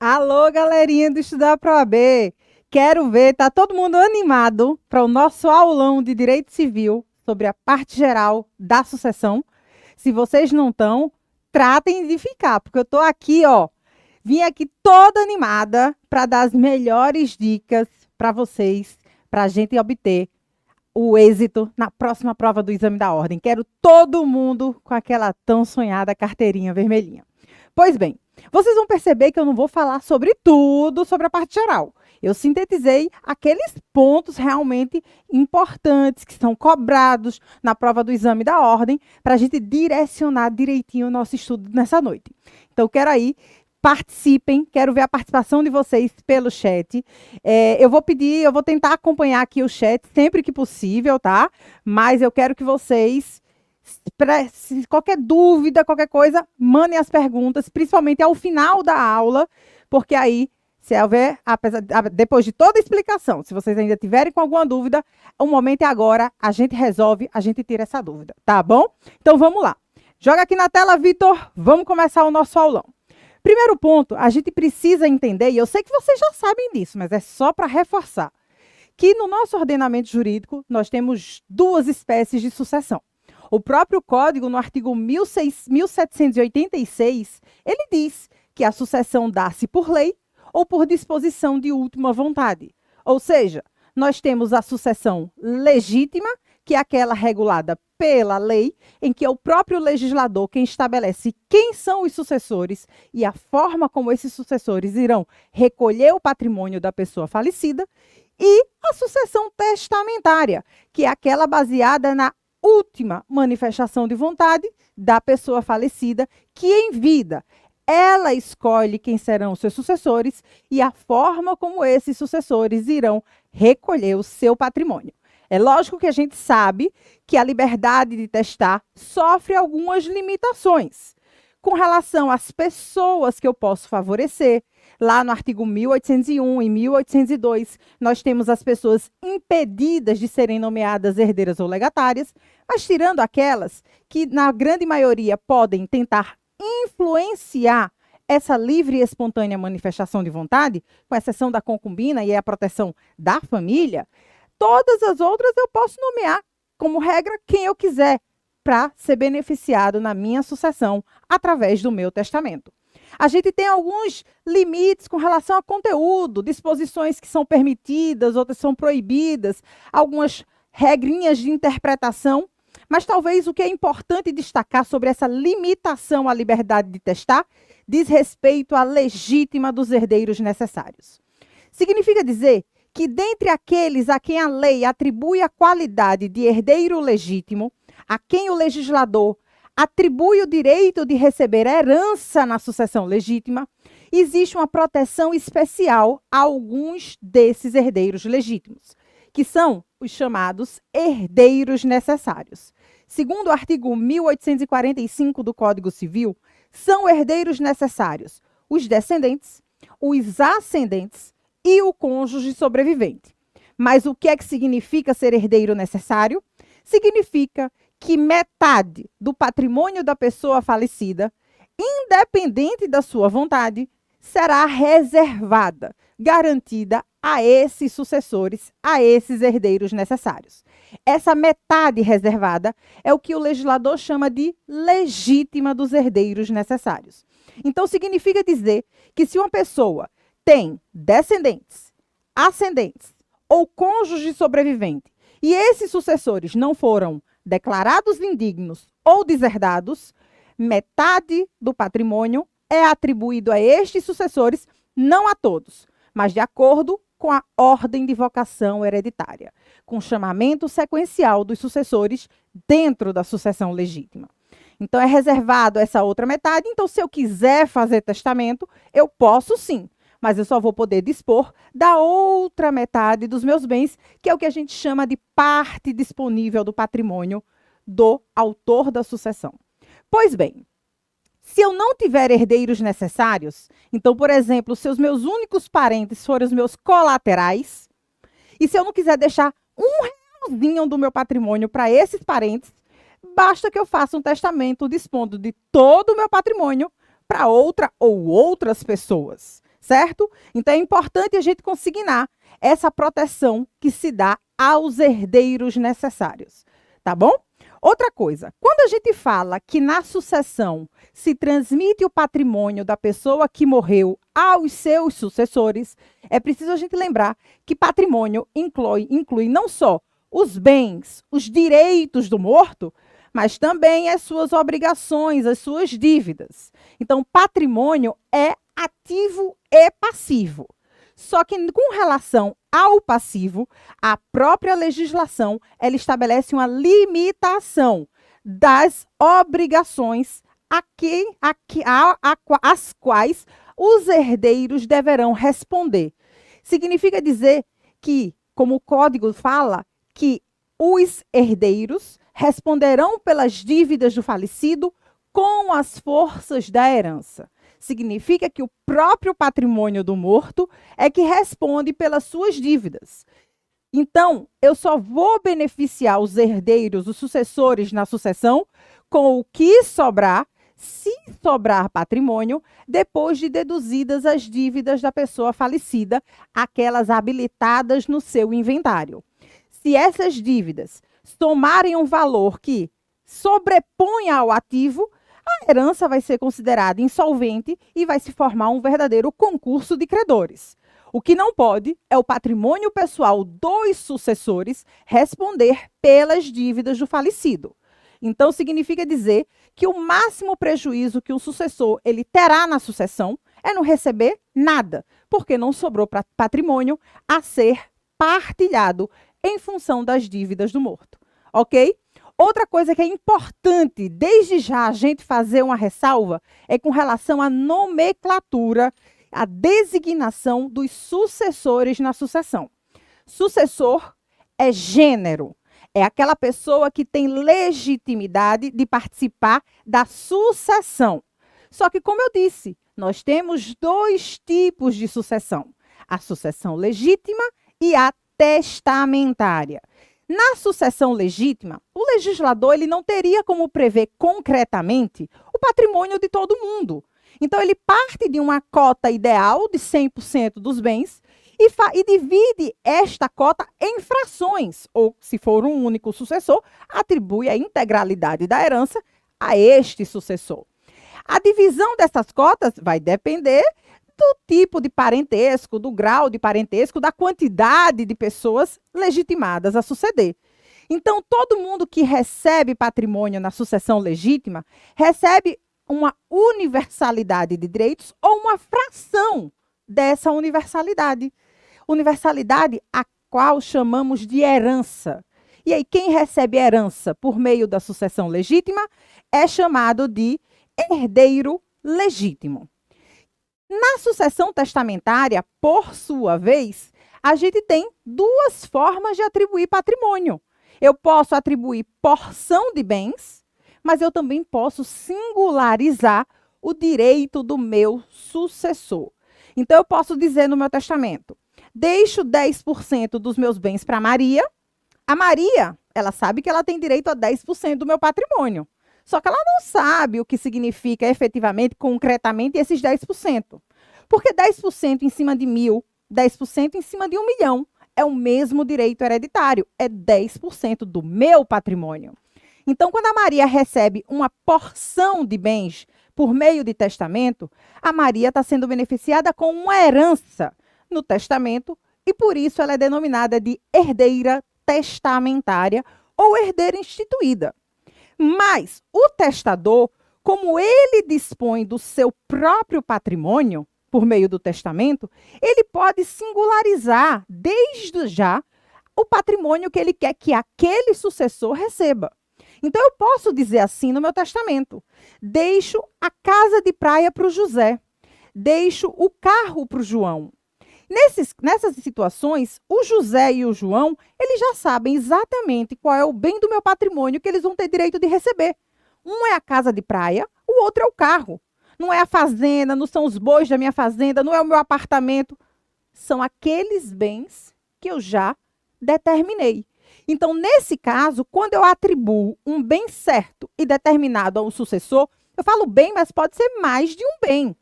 Alô, galerinha do Estudar Pro AB. Quero ver, tá todo mundo animado para o nosso aulão de Direito Civil sobre a parte geral da sucessão? Se vocês não estão, tratem de ficar, porque eu tô aqui, ó, vim aqui toda animada para dar as melhores dicas para vocês, para a gente obter o êxito na próxima prova do exame da ordem. Quero todo mundo com aquela tão sonhada carteirinha vermelhinha. Pois bem, vocês vão perceber que eu não vou falar sobre tudo sobre a parte geral. Eu sintetizei aqueles pontos realmente importantes que são cobrados na prova do exame da ordem para a gente direcionar direitinho o nosso estudo nessa noite. Então, quero aí, participem, quero ver a participação de vocês pelo chat. Eu vou tentar acompanhar aqui o chat sempre que possível, tá? Mas eu quero que vocês se qualquer dúvida, qualquer coisa, mandem as perguntas, principalmente ao final da aula, porque aí, se houver, depois de toda a explicação, se vocês ainda tiverem com alguma dúvida, o momento é agora, a gente resolve, a gente tira essa dúvida, tá bom? Então vamos lá. Joga aqui na tela, Vitor, vamos começar o nosso aulão. Primeiro ponto, a gente precisa entender, e eu sei que vocês já sabem disso, mas é só para reforçar, que no nosso ordenamento jurídico, nós temos duas espécies de sucessão. O próprio Código, no artigo 1786, ele diz que a sucessão dá-se por lei ou por disposição de última vontade. Ou seja, nós temos a sucessão legítima, que é aquela regulada pela lei, em que é o próprio legislador quem estabelece quem são os sucessores e a forma como esses sucessores irão recolher o patrimônio da pessoa falecida, e a sucessão testamentária, que é aquela baseada na última manifestação de vontade da pessoa falecida, que em vida ela escolhe quem serão os seus sucessores e a forma como esses sucessores irão recolher o seu patrimônio. É lógico que a gente sabe que a liberdade de testar sofre algumas limitações com relação às pessoas que eu posso favorecer. Lá no artigo 1801 e 1802, nós temos as pessoas impedidas de serem nomeadas herdeiras ou legatárias, mas tirando aquelas que, na grande maioria, podem tentar influenciar essa livre e espontânea manifestação de vontade, com exceção da concubina e a proteção da família, todas as outras eu posso nomear, como regra, quem eu quiser, para ser beneficiado na minha sucessão através do meu testamento. A gente tem alguns limites com relação a conteúdo, disposições que são permitidas, outras são proibidas, algumas regrinhas de interpretação, mas talvez o que é importante destacar sobre essa limitação à liberdade de testar diz respeito à legítima dos herdeiros necessários. Significa dizer que dentre aqueles a quem a lei atribui a qualidade de herdeiro legítimo, a quem o legislador atribui o direito de receber herança na sucessão legítima, existe uma proteção especial a alguns desses herdeiros legítimos, que são os chamados herdeiros necessários. Segundo o artigo 1845 do Código Civil, são herdeiros necessários os descendentes, os ascendentes e o cônjuge sobrevivente. Mas o que é que significa ser herdeiro necessário? Significa que metade do patrimônio da pessoa falecida, independente da sua vontade, será reservada, garantida a esses sucessores, a esses herdeiros necessários. Essa metade reservada é o que o legislador chama de legítima dos herdeiros necessários. Então, significa dizer que se uma pessoa tem descendentes, ascendentes ou cônjuge sobrevivente e esses sucessores não foram declarados indignos ou deserdados, metade do patrimônio é atribuído a estes sucessores, não a todos, mas de acordo com a ordem de vocação hereditária, com o chamamento sequencial dos sucessores dentro da sucessão legítima. Então, é reservado essa outra metade. Então, se eu quiser fazer testamento, eu posso sim, mas eu só vou poder dispor da outra metade dos meus bens, que é o que a gente chama de parte disponível do patrimônio do autor da sucessão. Pois bem, se eu não tiver herdeiros necessários, então, por exemplo, se os meus únicos parentes forem os meus colaterais, e se eu não quiser deixar um realzinho do meu patrimônio para esses parentes, basta que eu faça um testamento dispondo de todo o meu patrimônio para outra ou outras pessoas. certo? Então, é importante a gente consignar essa proteção que se dá aos herdeiros necessários, tá bom? Outra coisa, quando a gente fala que na sucessão se transmite o patrimônio da pessoa que morreu aos seus sucessores, é preciso a gente lembrar que patrimônio inclui não só os bens, os direitos do morto, mas também as suas obrigações, as suas dívidas. Então, patrimônio é ativo e passivo. Só que com relação ao passivo, a própria legislação ela estabelece uma limitação das obrigações às quais os herdeiros deverão responder. Significa dizer que, como o código fala, que os herdeiros responderão pelas dívidas do falecido com as forças da herança. Significa que o próprio patrimônio do morto é que responde pelas suas dívidas. Então, eu só vou beneficiar os herdeiros, os sucessores na sucessão, com o que sobrar, se sobrar patrimônio, depois de deduzidas as dívidas da pessoa falecida, aquelas habilitadas no seu inventário. Se essas dívidas somarem um valor que sobrepõe ao ativo, a herança vai ser considerada insolvente e vai se formar um verdadeiro concurso de credores. O que não pode é o patrimônio pessoal dos sucessores responder pelas dívidas do falecido. Então, significa dizer que o máximo prejuízo que um sucessor ele terá na sucessão é não receber nada, porque não sobrou patrimônio a ser partilhado em função das dívidas do morto. Ok? Outra coisa que é importante, desde já, a gente fazer uma ressalva, é com relação à nomenclatura, a designação dos sucessores na sucessão. Sucessor é gênero, é aquela pessoa que tem legitimidade de participar da sucessão. Só que, como eu disse, nós temos dois tipos de sucessão: a sucessão legítima e a testamentária. Na sucessão legítima, o legislador ele não teria como prever concretamente o patrimônio de todo mundo. Então, ele parte de uma cota ideal de 100% dos bens e divide esta cota em frações, ou, se for um único sucessor, atribui a integralidade da herança a este sucessor. A divisão dessas cotas vai depender do tipo de parentesco, do grau de parentesco, da quantidade de pessoas legitimadas a suceder. Então, todo mundo que recebe patrimônio na sucessão legítima recebe uma universalidade de direitos ou uma fração dessa universalidade. Universalidade a qual chamamos de herança. E aí, quem recebe herança por meio da sucessão legítima é chamado de herdeiro legítimo. Na sucessão testamentária, por sua vez, a gente tem duas formas de atribuir patrimônio. Eu posso atribuir porção de bens, mas eu também posso singularizar o direito do meu sucessor. Então, eu posso dizer no meu testamento: deixo 10% dos meus bens para Maria. A Maria, ela sabe que ela tem direito a 10% do meu patrimônio. Só que ela não sabe o que significa efetivamente, concretamente, esses 10%. Porque 10% em cima de 1.000, 10% em cima de 1 milhão, é o mesmo direito hereditário. É 10% do meu patrimônio. Então, quando a Maria recebe uma porção de bens por meio de testamento, a Maria está sendo beneficiada com uma herança no testamento e, por isso, ela é denominada de herdeira testamentária ou herdeira instituída. Mas o testador, como ele dispõe do seu próprio patrimônio, por meio do testamento, ele pode singularizar, desde já, o patrimônio que ele quer que aquele sucessor receba. Então, eu posso dizer assim no meu testamento: deixo a casa de praia para o José, deixo o carro para o João. Nessas situações, o José e o João, eles já sabem exatamente qual é o bem do meu patrimônio que eles vão ter direito de receber. Um é a casa de praia, o outro é o carro. Não é a fazenda, não são os bois da minha fazenda, não é o meu apartamento. São aqueles bens que eu já determinei. Então, nesse caso, quando eu atribuo um bem certo e determinado a um sucessor, eu falo bem, mas pode ser mais de um bem.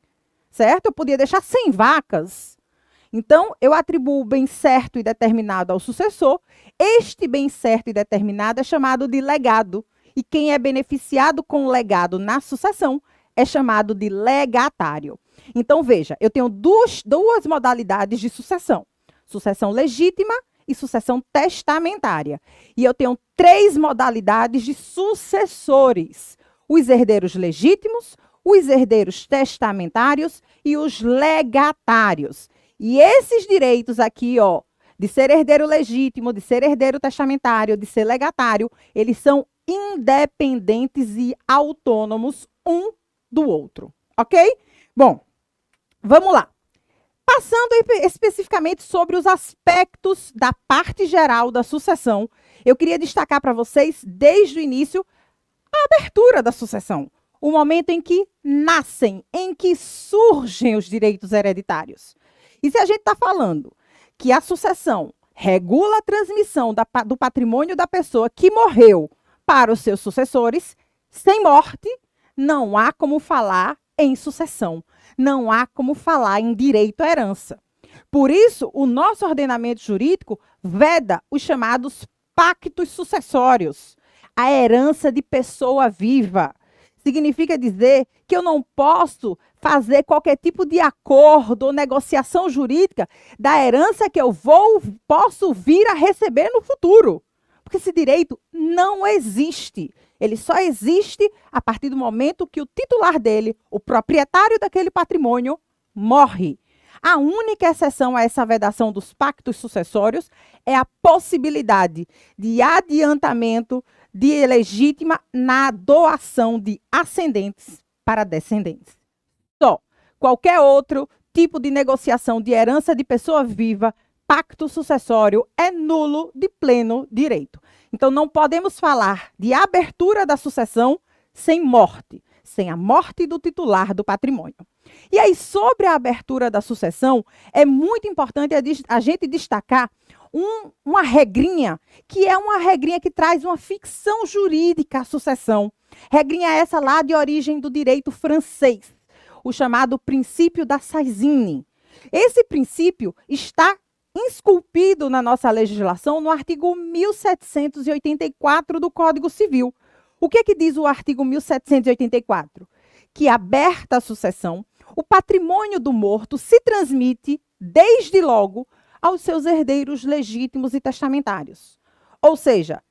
certo? Eu podia deixar 100 vacas. Então, eu atribuo o bem certo e determinado ao sucessor. Este bem certo e determinado é chamado de legado. E quem é beneficiado com o legado na sucessão é chamado de legatário. Então, veja, eu tenho duas modalidades de sucessão. Sucessão legítima e sucessão testamentária. E eu tenho 3 modalidades de sucessores. Os herdeiros legítimos, os herdeiros testamentários e os legatários. E esses direitos aqui, ó, de ser herdeiro legítimo, de ser herdeiro testamentário, de ser legatário, eles são independentes e autônomos um do outro, ok? Bom, vamos lá. Passando especificamente sobre os aspectos da parte geral da sucessão, eu queria destacar para vocês, desde o início, a abertura da sucessão. O momento em que nascem, em que surgem os direitos hereditários. E se a gente está falando que a sucessão regula a transmissão do patrimônio da pessoa que morreu para os seus sucessores, sem morte, não há como falar em sucessão. Não há como falar em direito à herança. Por isso, o nosso ordenamento jurídico veda os chamados pactos sucessórios, a herança de pessoa viva. Significa dizer que eu não posso fazer qualquer tipo de acordo ou negociação jurídica da herança que eu posso vir a receber no futuro. Porque esse direito não existe. Ele só existe a partir do momento que o titular dele, o proprietário daquele patrimônio, morre. A única exceção a essa vedação dos pactos sucessórios é a possibilidade de adiantamento de legítima na doação de ascendentes para descendentes. Só qualquer outro tipo de negociação de herança de pessoa viva, pacto sucessório é nulo de pleno direito. Então, não podemos falar de abertura da sucessão sem morte, sem a morte do titular do patrimônio. E aí, sobre a abertura da sucessão, é muito importante a gente destacar uma regrinha, que é uma regrinha que traz uma ficção jurídica à sucessão. Regrinha essa lá de origem do direito francês, o chamado princípio da Sazine. Esse princípio está esculpido na nossa legislação no artigo 1784 do Código Civil. O que diz o artigo 1784? Que, aberta a sucessão, o patrimônio do morto se transmite, desde logo, aos seus herdeiros legítimos e testamentários. Ou seja,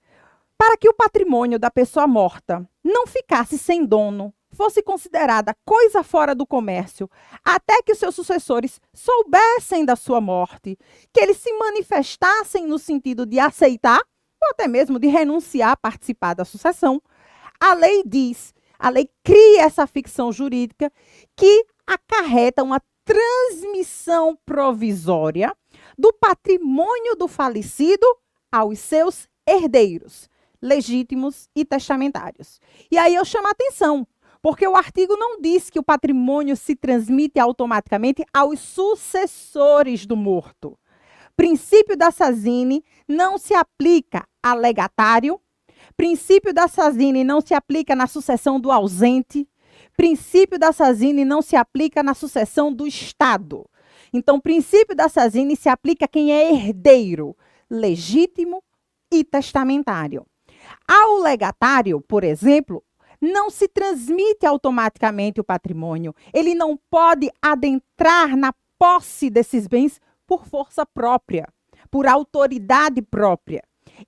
para que o patrimônio da pessoa morta não ficasse sem dono, fosse considerada coisa fora do comércio, até que os seus sucessores soubessem da sua morte, que eles se manifestassem no sentido de aceitar, ou até mesmo de renunciar a participar da sucessão, a lei cria essa ficção jurídica que acarreta uma transmissão provisória do patrimônio do falecido aos seus herdeiros, legítimos e testamentários. E aí eu chamo a atenção, porque o artigo não diz que o patrimônio se transmite automaticamente aos sucessores do morto. Princípio da Sazine não se aplica a legatário, princípio da Sazine não se aplica na sucessão do ausente, princípio da Sazine não se aplica na sucessão do Estado. Então, o princípio da Sazine se aplica a quem é herdeiro, legítimo e testamentário. Ao legatário, por exemplo, não se transmite automaticamente o patrimônio. Ele não pode adentrar na posse desses bens por força própria, por autoridade própria.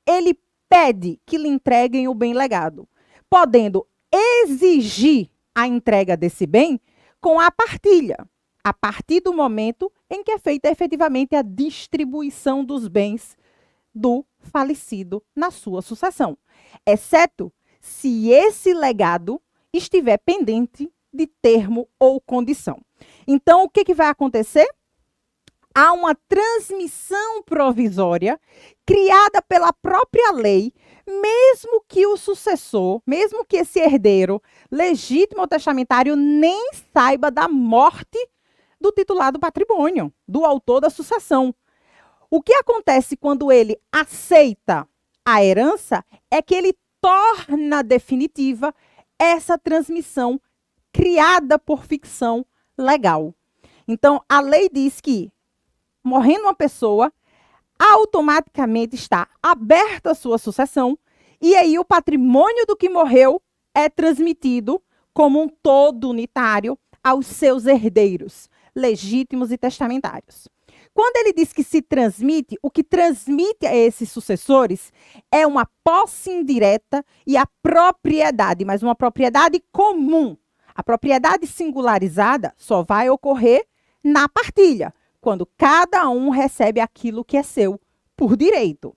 Ele pede que lhe entreguem o bem legado, podendo exigir a entrega desse bem com a partilha, a partir do momento em que é feita efetivamente a distribuição dos bens do falecido na sua sucessão, exceto se esse legado estiver pendente de termo ou condição. Então, o que vai acontecer? Há uma transmissão provisória criada pela própria lei, mesmo que o sucessor, mesmo que esse herdeiro legítimo ou testamentário nem saiba da morte do titular do patrimônio, do autor da sucessão. O que acontece quando ele aceita a herança é que ele torna definitiva essa transmissão criada por ficção legal. Então, a lei diz que, morrendo uma pessoa, automaticamente está aberta a sua sucessão, e aí o patrimônio do que morreu é transmitido como um todo unitário aos seus herdeiros, legítimos e testamentários. Quando ele diz que se transmite, o que transmite a esses sucessores é uma posse indireta e a propriedade, mas uma propriedade comum. A propriedade singularizada só vai ocorrer na partilha, quando cada um recebe aquilo que é seu por direito.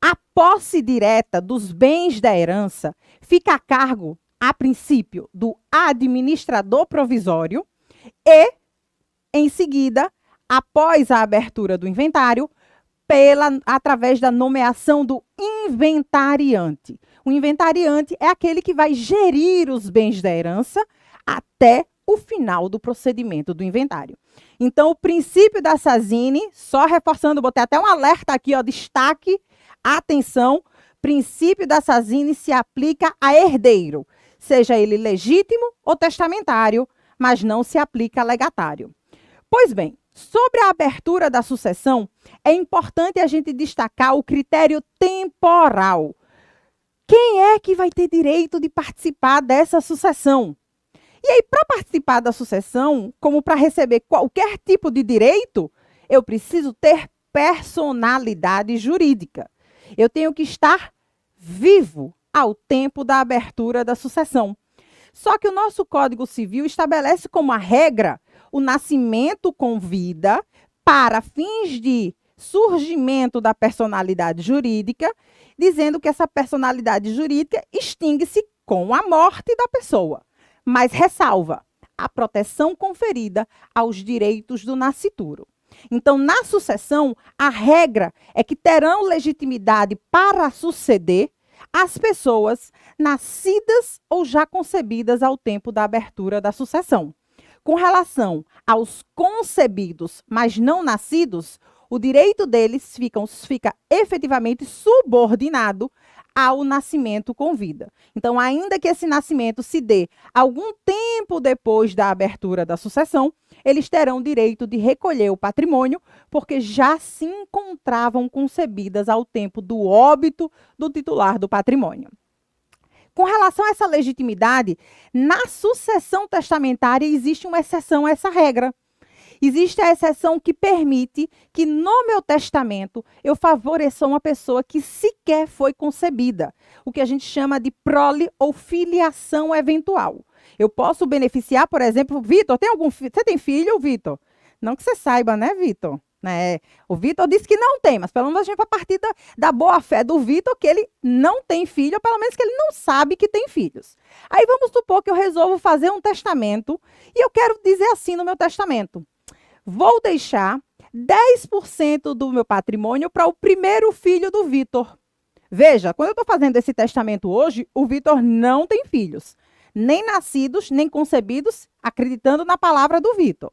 A posse direta dos bens da herança fica a cargo, a princípio, do administrador provisório e, em seguida, após a abertura do inventário, através da nomeação do inventariante. O inventariante é aquele que vai gerir os bens da herança até o final do procedimento do inventário. Então, o princípio da Sazini, só reforçando, botei até um alerta aqui, ó, destaque, atenção, princípio da Sazini se aplica a herdeiro, seja ele legítimo ou testamentário, mas não se aplica a legatário. Pois bem, sobre a abertura da sucessão, é importante a gente destacar o critério temporal. Quem é que vai ter direito de participar dessa sucessão? E aí, para participar da sucessão, como para receber qualquer tipo de direito, eu preciso ter personalidade jurídica. Eu tenho que estar vivo ao tempo da abertura da sucessão. Só que o nosso Código Civil estabelece como a regra o nascimento com vida para fins de surgimento da personalidade jurídica, dizendo que essa personalidade jurídica extingue-se com a morte da pessoa. Mas ressalva a proteção conferida aos direitos do nascituro. Então, na sucessão, a regra é que terão legitimidade para suceder as pessoas nascidas ou já concebidas ao tempo da abertura da sucessão. Com relação aos concebidos, mas não nascidos, o direito deles fica efetivamente subordinado ao nascimento com vida. Então, ainda que esse nascimento se dê algum tempo depois da abertura da sucessão, eles terão direito de recolher o patrimônio, porque já se encontravam concebidas ao tempo do óbito do titular do patrimônio. Com relação a essa legitimidade, na sucessão testamentária existe uma exceção a essa regra. Existe a exceção que permite que no meu testamento eu favoreça uma pessoa que sequer foi concebida, o que a gente chama de prole ou filiação eventual. Eu posso beneficiar, por exemplo, Vitor, você tem filho, Vitor? Não que você saiba, né, Vitor? Né? O Vitor disse que não tem, mas pelo menos a gente vai partir da boa fé do Vitor que ele não tem filho, ou pelo menos que ele não sabe que tem filhos. Aí vamos supor que eu resolvo fazer um testamento e eu quero dizer assim no meu testamento: vou deixar 10% do meu patrimônio para o primeiro filho do Vitor. Veja, quando eu estou fazendo esse testamento hoje, o Vitor não tem filhos, nem nascidos, nem concebidos, acreditando na palavra do Vitor.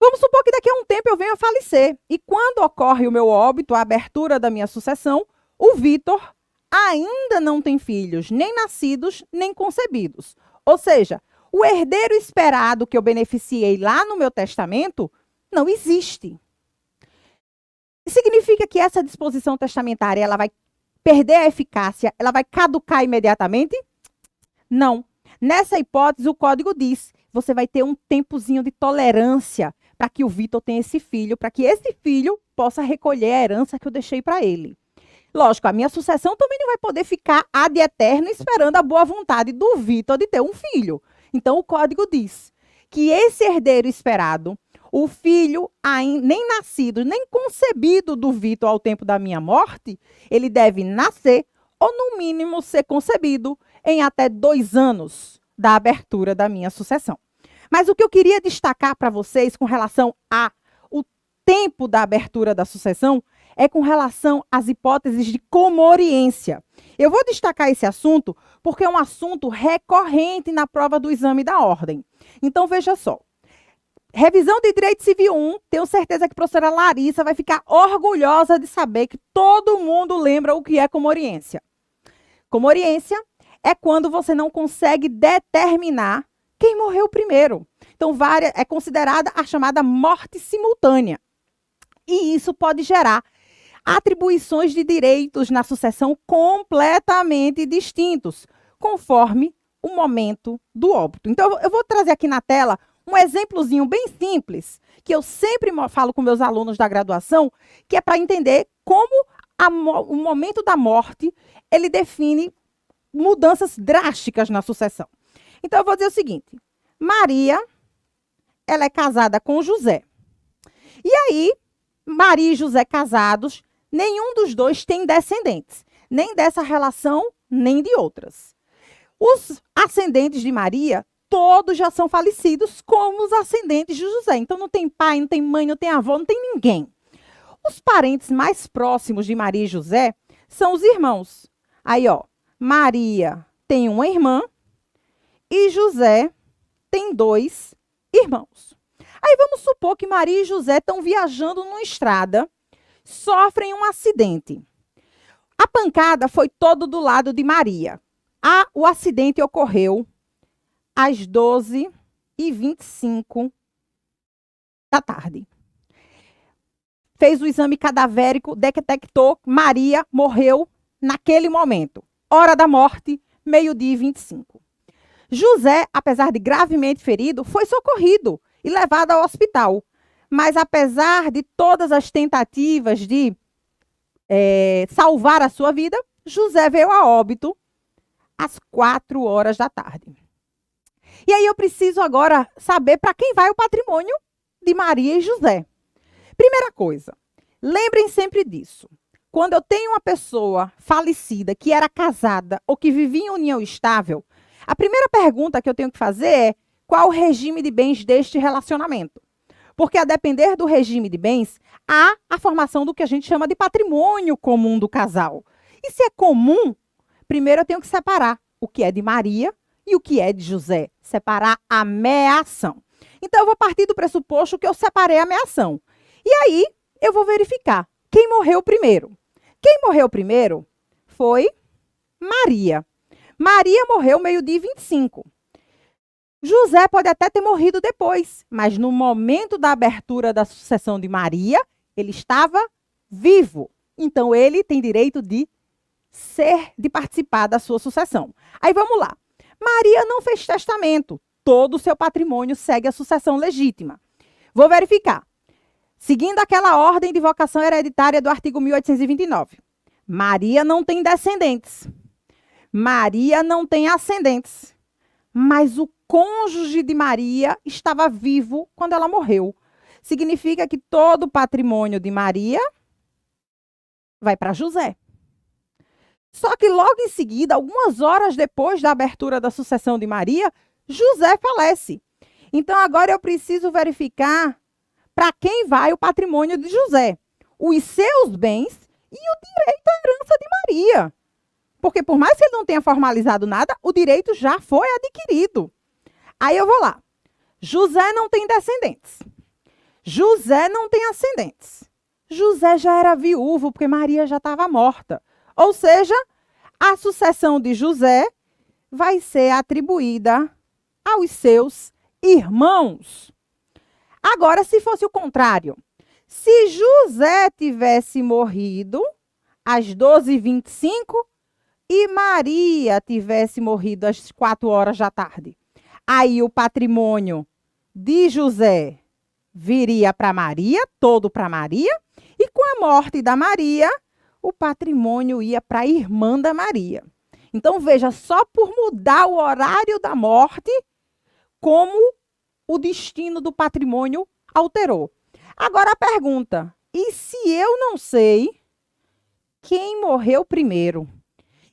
Vamos supor que daqui a um tempo eu venha a falecer. E quando ocorre o meu óbito, a abertura da minha sucessão, o Vitor ainda não tem filhos, nem nascidos, nem concebidos. Ou seja, o herdeiro esperado que eu beneficiei lá no meu testamento não existe. Significa que essa disposição testamentária ela vai perder a eficácia, ela vai caducar imediatamente? Não. Nessa hipótese, o código diz, você vai ter um tempozinho de tolerância para que o Vitor tenha esse filho, para que esse filho possa recolher a herança que eu deixei para ele. Lógico, a minha sucessão também não vai poder ficar ad eterno esperando a boa vontade do Vitor de ter um filho. Então, o código diz que esse herdeiro esperado, o filho nem nascido, nem concebido do Vitor ao tempo da minha morte, ele deve nascer ou, no mínimo, ser concebido em até 2 anos da abertura da minha sucessão. Mas o que eu queria destacar para vocês com relação ao tempo da abertura da sucessão é com relação às hipóteses de comoriência. Eu vou destacar esse assunto porque é um assunto recorrente na prova do exame da ordem. Então, veja só. Revisão de Direito Civil 1, tenho certeza que a professora Larissa vai ficar orgulhosa de saber que todo mundo lembra o que é comoriência. Comoriência é quando você não consegue determinar quem morreu primeiro. Então, é considerada a chamada morte simultânea. E isso pode gerar atribuições de direitos na sucessão completamente distintos, conforme o momento do óbito. Então, eu vou trazer aqui na tela um exemplozinho bem simples, que eu sempre falo com meus alunos da graduação, que é para entender como o momento da morte, ele define mudanças drásticas na sucessão. Então, eu vou dizer o seguinte, Maria, ela é casada com José. E aí, Maria e José casados, nenhum dos dois tem descendentes, nem dessa relação, nem de outras. Os ascendentes de Maria, todos já são falecidos, como os ascendentes de José. Então, não tem pai, não tem mãe, não tem avó, não tem ninguém. Os parentes mais próximos de Maria e José são os irmãos. Aí, ó, Maria tem uma irmã e José tem 2 irmãos. Aí, vamos supor que Maria e José estão viajando numa estrada, sofrem um acidente. A pancada foi todo do lado de Maria. O acidente ocorreu às 12h25 da tarde. Fez o exame cadavérico, detectou Maria morreu naquele momento. Hora da morte, 12h25. José, apesar de gravemente ferido, foi socorrido e levado ao hospital. Mas, apesar de todas as tentativas de salvar a sua vida, José veio a óbito às 4h da tarde. E aí eu preciso agora saber para quem vai o patrimônio de Maria e José. Primeira coisa, lembrem sempre disso. Quando eu tenho uma pessoa falecida que era casada ou que vivia em união estável, a primeira pergunta que eu tenho que fazer é qual o regime de bens deste relacionamento? Porque, a depender do regime de bens, há a formação do que a gente chama de patrimônio comum do casal. E se é comum, primeiro eu tenho que separar o que é de Maria e o que é de José. Separar a meação. Então, eu vou partir do pressuposto que eu separei a meação. E aí, eu vou verificar quem morreu primeiro. Quem morreu primeiro foi Maria. Maria morreu 12h25. José pode até ter morrido depois, mas no momento da abertura da sucessão de ele estava vivo. Então, ele tem direito de participar da sua sucessão. Aí, vamos lá. Maria não fez testamento. Todo o seu patrimônio segue a sucessão legítima. Vou verificar. Seguindo aquela ordem de vocação hereditária do artigo 1829. Maria não tem descendentes. Maria não tem ascendentes. Mas o cônjuge de Maria estava vivo quando ela morreu. Significa que todo o patrimônio de Maria vai para José. Só que logo em seguida, algumas horas depois da abertura da sucessão de Maria, José falece. Então agora eu preciso verificar para quem vai o patrimônio de José. Os seus bens e o direito à herança de Maria. Porque por mais que ele não tenha formalizado nada, o direito já foi adquirido. Aí eu vou lá. José não tem descendentes. José não tem ascendentes. José já era viúvo, porque Maria já estava morta. Ou seja, a sucessão de José vai ser atribuída aos seus irmãos. Agora, se fosse o contrário, se José tivesse morrido às 12h25 e Maria tivesse morrido às 4h da tarde, aí o patrimônio de José viria para Maria, todo para Maria, e com a morte da Maria, o patrimônio ia para a irmã da Maria. Então, veja, só por mudar o horário da morte, como o destino do patrimônio alterou. Agora a pergunta, e se eu não sei quem morreu primeiro?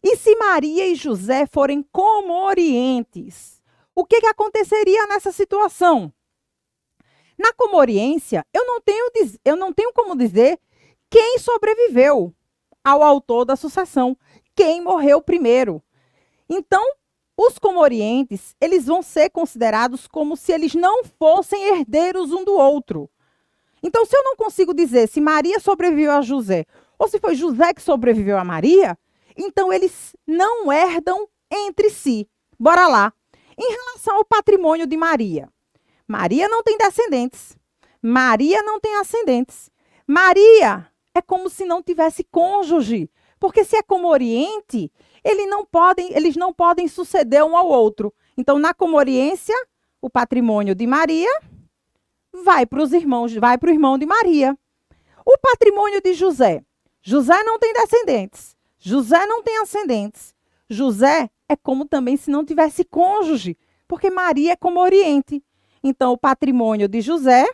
E se Maria e José forem comorientes? O que aconteceria nessa situação? Na comoriência, eu não tenho como dizer quem sobreviveu ao autor da sucessão, quem morreu primeiro. Então, os comorientes, eles vão ser considerados como se eles não fossem herdeiros um do outro. Então, se eu não consigo dizer se Maria sobreviveu a José ou se foi José que sobreviveu a Maria, então eles não herdam entre si. Bora lá. Em relação ao patrimônio de Maria, Maria não tem descendentes. Maria não tem ascendentes. Maria é como se não tivesse cônjuge. Porque se é comoriente, eles não podem suceder um ao outro. Então, na comoriência, o patrimônio de Maria vai para os irmãos, vai para o irmão de Maria. O patrimônio de José. José não tem descendentes. José não tem ascendentes. José é como também se não tivesse cônjuge, porque Maria é comoriente. Então, o patrimônio de José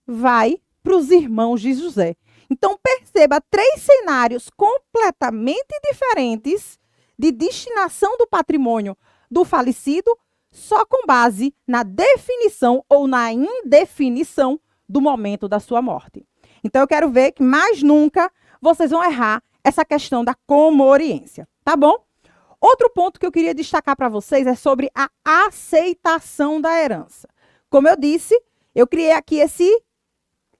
vai para os irmãos de José. Então, perceba 3 cenários completamente diferentes de destinação do patrimônio do falecido, só com base na definição ou na indefinição do momento da sua morte. Então, eu quero ver que mais nunca vocês vão errar essa questão da comoriência, tá bom? Outro ponto que eu queria destacar para vocês é sobre a aceitação da herança. Como eu disse, eu criei aqui esse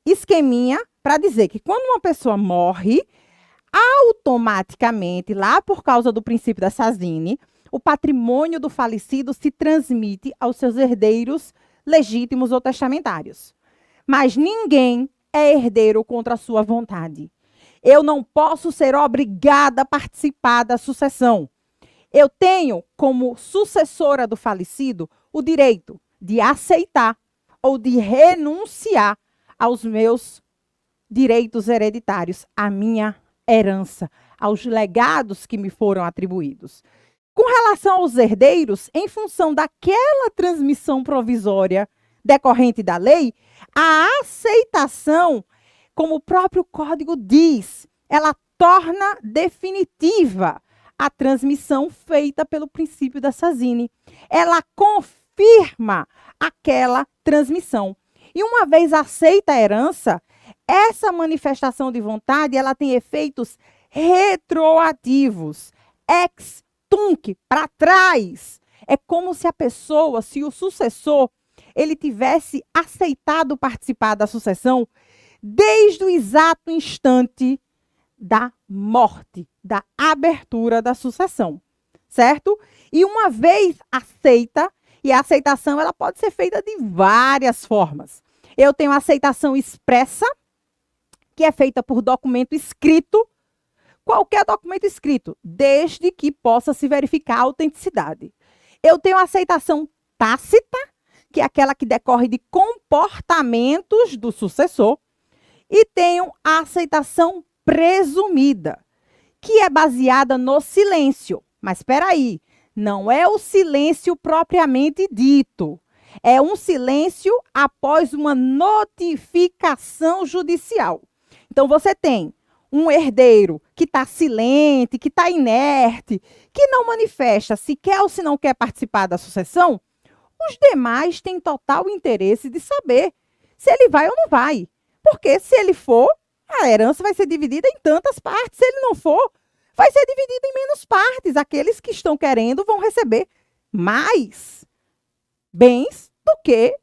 esqueminha para dizer que quando uma pessoa morre, automaticamente, lá por causa do princípio da Sazini, o patrimônio do falecido se transmite aos seus herdeiros legítimos ou testamentários. Mas ninguém é herdeiro contra a sua vontade. Eu não posso ser obrigada a participar da sucessão. Eu tenho, como sucessora do falecido, o direito de aceitar ou de renunciar aos meus direitos hereditários, à minha herança, aos legados que me foram atribuídos. Com relação aos herdeiros, em função daquela transmissão provisória decorrente da lei, a aceitação, como o próprio código diz, ela torna definitiva a transmissão feita pelo princípio da Sazini. Ela confirma aquela transmissão. E uma vez aceita a herança, essa manifestação de vontade, ela tem efeitos retroativos, ex tunc, para trás. É como se a pessoa, se o sucessor, ele tivesse aceitado participar da sucessão desde o exato instante da morte, da abertura da sucessão, certo? E uma vez aceita, e a aceitação ela pode ser feita de várias formas. Eu tenho a aceitação expressa, que é feita por documento escrito, qualquer documento escrito, desde que possa se verificar a autenticidade. Eu tenho a aceitação tácita, que é aquela que decorre de comportamentos do sucessor, e tenho a aceitação presumida, que é baseada no silêncio. Mas espera aí, não é o silêncio propriamente dito. É um silêncio após uma notificação judicial. Então, você tem um herdeiro que está silente, que está inerte, que não manifesta se quer ou se não quer participar da sucessão, os demais têm total interesse de saber se ele vai ou não vai. Porque se ele for, a herança vai ser dividida em tantas partes. Se ele não for, vai ser dividida em menos partes. Aqueles que estão querendo vão receber mais bens do que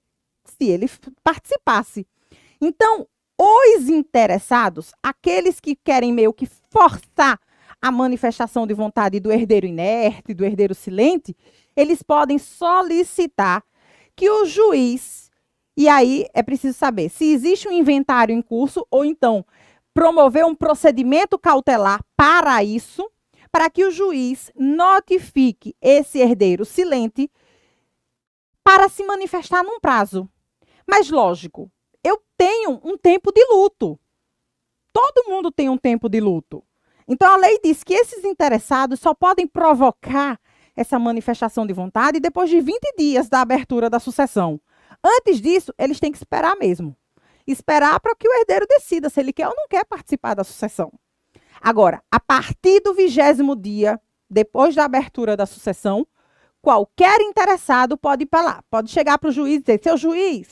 se ele participasse. Então, os interessados, aqueles que querem meio que forçar a manifestação de vontade do herdeiro inerte, do herdeiro silente, eles podem solicitar que o juiz, e aí é preciso saber se existe um inventário em curso ou então promover um procedimento cautelar para isso, para que o juiz notifique esse herdeiro silente para se manifestar num prazo. Mas, lógico, eu tenho um tempo de luto. Todo mundo tem um tempo de luto. Então, a lei diz que esses interessados só podem provocar essa manifestação de vontade depois de 20 dias da abertura da sucessão. Antes disso, eles têm que esperar mesmo. Esperar para que o herdeiro decida se ele quer ou não quer participar da sucessão. Agora, a partir do 20º dia, depois da abertura da sucessão, qualquer interessado pode ir para lá, pode chegar para o juiz e dizer: seu juiz,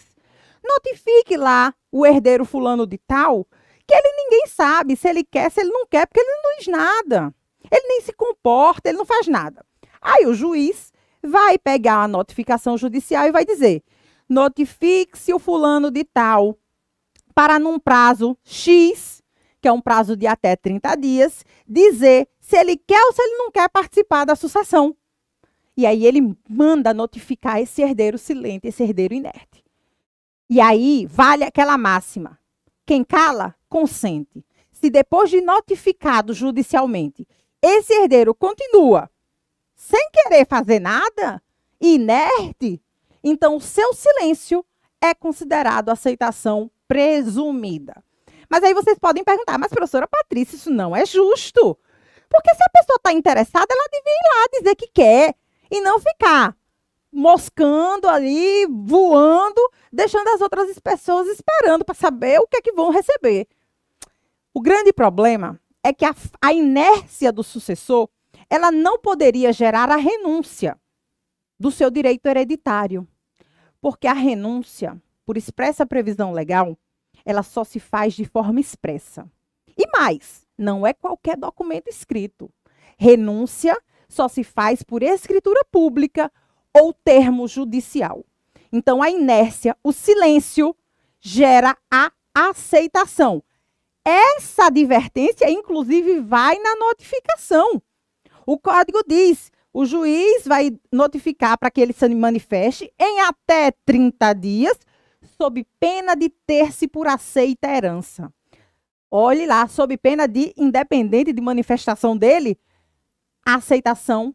notifique lá o herdeiro fulano de tal, que ele ninguém sabe se ele quer, se ele não quer, porque ele não diz nada. Ele nem se comporta, ele não faz nada. Aí o juiz vai pegar a notificação judicial e vai dizer: notifique-se o fulano de tal para num prazo X, que é um prazo de até 30 dias, dizer se ele quer ou se ele não quer participar da sucessão. E aí ele manda notificar esse herdeiro silente, esse herdeiro inerte. E aí vale aquela máxima. Quem cala, consente. Se depois de notificado judicialmente, esse herdeiro continua sem querer fazer nada, inerte, então o seu silêncio é considerado aceitação presumida. Mas aí vocês podem perguntar, mas professora Patrícia, isso não é justo. Porque se a pessoa está interessada, ela devia ir lá dizer que quer e não ficar moscando ali, voando, deixando as outras pessoas esperando para saber o que é que vão receber. O grande problema é que a inércia do sucessor, ela não poderia gerar a renúncia do seu direito hereditário. Porque a renúncia, por expressa previsão legal, ela só se faz de forma expressa. E mais, não é qualquer documento escrito. Renúncia só se faz por escritura pública ou termo judicial. Então, a inércia, o silêncio, gera a aceitação. Essa advertência, inclusive, vai na notificação. O código diz, o juiz vai notificar para que ele se manifeste em até 30 dias, sob pena de ter-se por aceita a herança. Olhe lá, sob pena de, independente de manifestação dele, a aceitação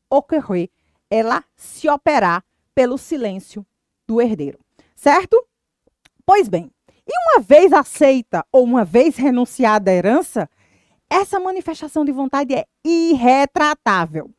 ocorrer, ela se operar pelo silêncio do herdeiro. Certo? Pois bem, e uma vez aceita ou uma vez renunciada à herança, essa manifestação de vontade é irretratável.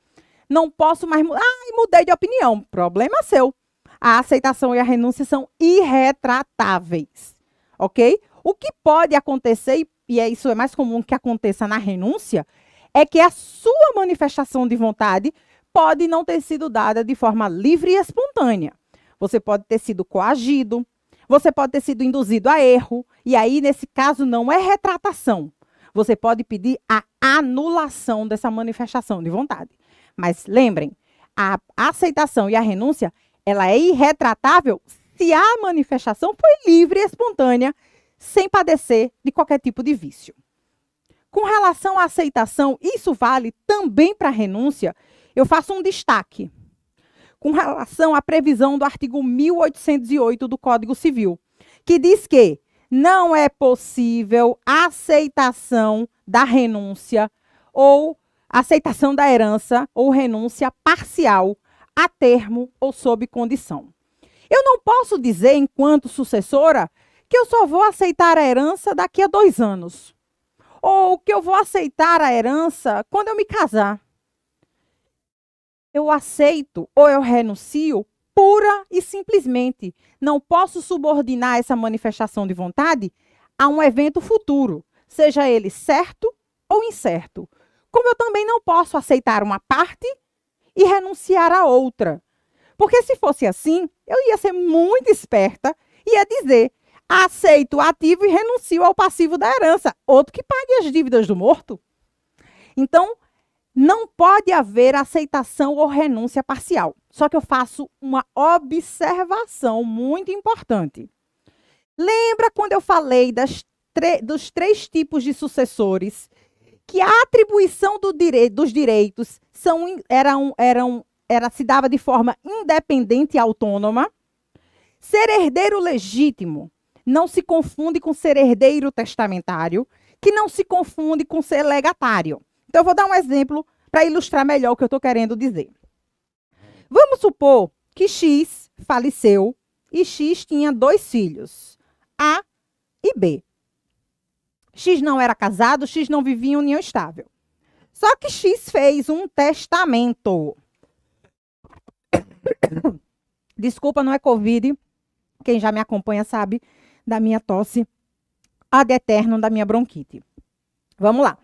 Não posso mais mudar. Mudei de opinião. Problema seu. A aceitação e a renúncia são irretratáveis. Ok? O que pode acontecer, e isso é mais comum que aconteça na renúncia, é que a sua manifestação de vontade pode não ter sido dada de forma livre e espontânea. Você pode ter sido coagido, você pode ter sido induzido a erro, e aí, nesse caso, não é retratação. Você pode pedir a anulação dessa manifestação de vontade. Mas lembrem, a aceitação e a renúncia, ela é irretratável se a manifestação foi livre e espontânea, sem padecer de qualquer tipo de vício. Com relação à aceitação, isso vale também para a renúncia, eu faço um destaque. Com relação à previsão do artigo 1808 do Código Civil, que diz que não é possível aceitação da renúncia ou aceitação da herança ou renúncia parcial a termo ou sob condição. Eu não posso dizer, enquanto sucessora, que eu só vou aceitar a herança daqui a 2 anos. Ou que eu vou aceitar a herança quando eu me casar. Eu aceito ou eu renuncio pura e simplesmente. Não posso subordinar essa manifestação de vontade a um evento futuro, seja ele certo ou incerto. Como eu também não posso aceitar uma parte e renunciar a outra. Porque se fosse assim, eu ia ser muito esperta e ia dizer, aceito o ativo e renuncio ao passivo da herança. Outro que pague as dívidas do morto. Então, não pode haver aceitação ou renúncia parcial. Só que eu faço uma observação muito importante. Lembra quando eu falei dos 3 tipos de sucessores, que a atribuição dos direitos se dava de forma independente e autônoma? Ser herdeiro legítimo não se confunde com ser herdeiro testamentário, que não se confunde com ser legatário. Então, eu vou dar um exemplo para ilustrar melhor o que eu estou querendo dizer. Vamos supor que X faleceu e X tinha 2 filhos, A e B. X não era casado, X não vivia em união estável. Só que X fez um testamento. Desculpa, não é Covid. Quem já me acompanha sabe da minha tosse ad eternum, da minha bronquite. Vamos lá.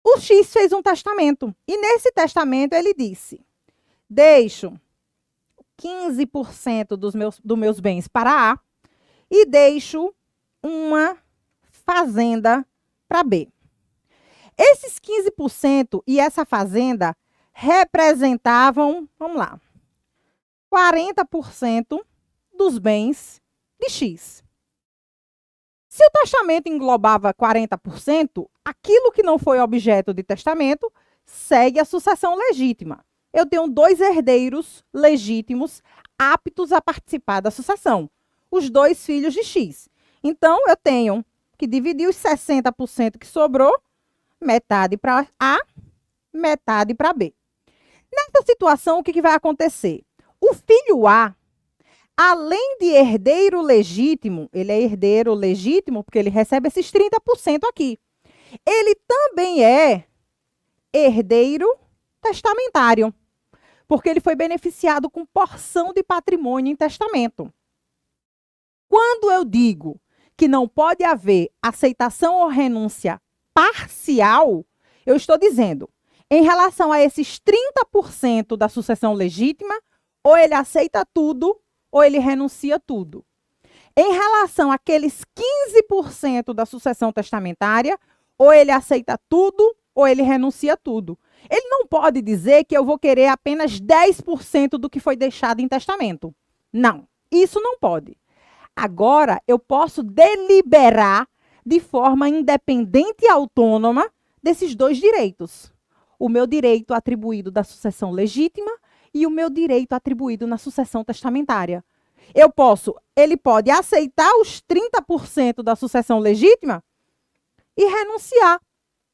O X fez um testamento. E nesse testamento ele disse, deixo 15% dos meus bens para A e deixo uma fazenda para B. Esses 15% e essa fazenda representavam, vamos lá, 40% dos bens de X. Se o testamento englobava 40%, aquilo que não foi objeto de testamento segue a sucessão legítima. eu tenho 2 herdeiros legítimos aptos a participar da sucessão. Os 2 filhos de X. Então, eu tenho que dividir os 60% que sobrou, metade para A, metade para B. Nessa situação, o que vai acontecer? O filho A, além de herdeiro legítimo, ele é herdeiro legítimo porque ele recebe esses 30% aqui. Ele também é herdeiro testamentário, porque ele foi beneficiado com porção de patrimônio em testamento. Quando eu digo que não pode haver aceitação ou renúncia parcial, eu estou dizendo, em relação a esses 30% da sucessão legítima, ou ele aceita tudo, ou ele renuncia tudo. Em relação àqueles 15% da sucessão testamentária, ou ele aceita tudo, ou ele renuncia tudo. Ele não pode dizer que eu vou querer apenas 10% do que foi deixado em testamento. Não, isso não pode. Agora, eu posso deliberar de forma independente e autônoma desses 2 direitos. O meu direito atribuído da sucessão legítima e o meu direito atribuído na sucessão testamentária. Ele pode aceitar os 30% da sucessão legítima e renunciar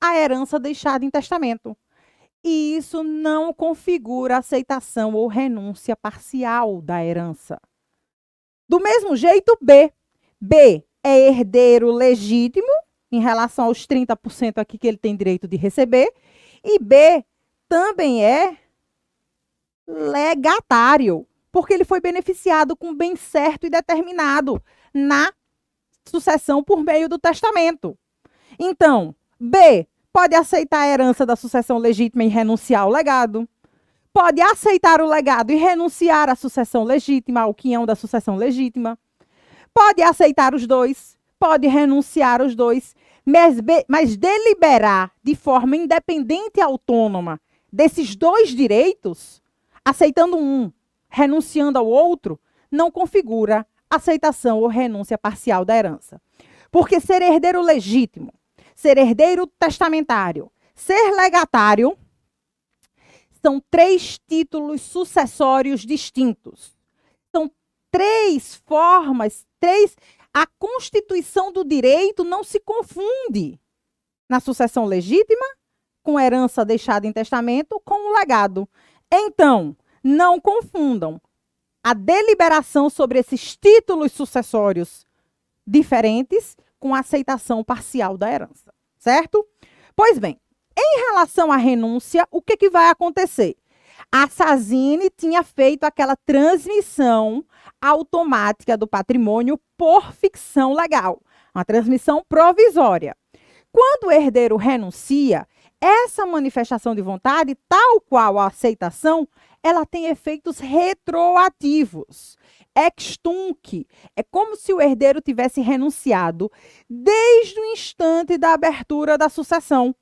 à herança deixada em testamento. E isso não configura aceitação ou renúncia parcial da herança. Do mesmo jeito, B. B é herdeiro legítimo, em relação aos 30% aqui que ele tem direito de receber, e B também é legatário, porque ele foi beneficiado com bem certo e determinado na sucessão por meio do testamento. Então, B pode aceitar a herança da sucessão legítima e renunciar ao legado. Pode aceitar o legado e renunciar à sucessão legítima, ao quinhão da sucessão legítima. Pode aceitar os 2, pode renunciar aos 2, mas deliberar de forma independente e autônoma desses 2 direitos, aceitando um, renunciando ao outro, não configura aceitação ou renúncia parcial da herança. Porque ser herdeiro legítimo, ser herdeiro testamentário, ser legatário, são 3 títulos sucessórios distintos. São 3 formas, a constituição do direito não se confunde na sucessão legítima, com herança deixada em testamento, com o legado. Então, não confundam a deliberação sobre esses títulos sucessórios diferentes com a aceitação parcial da herança, certo? Pois bem, em relação à renúncia, o que vai acontecer? A Sazine tinha feito aquela transmissão automática do patrimônio por ficção legal, uma transmissão provisória. Quando o herdeiro renuncia, essa manifestação de vontade, tal qual a aceitação, ela tem efeitos retroativos. Ex tunc, é como se o herdeiro tivesse renunciado desde o instante da abertura da sucessão.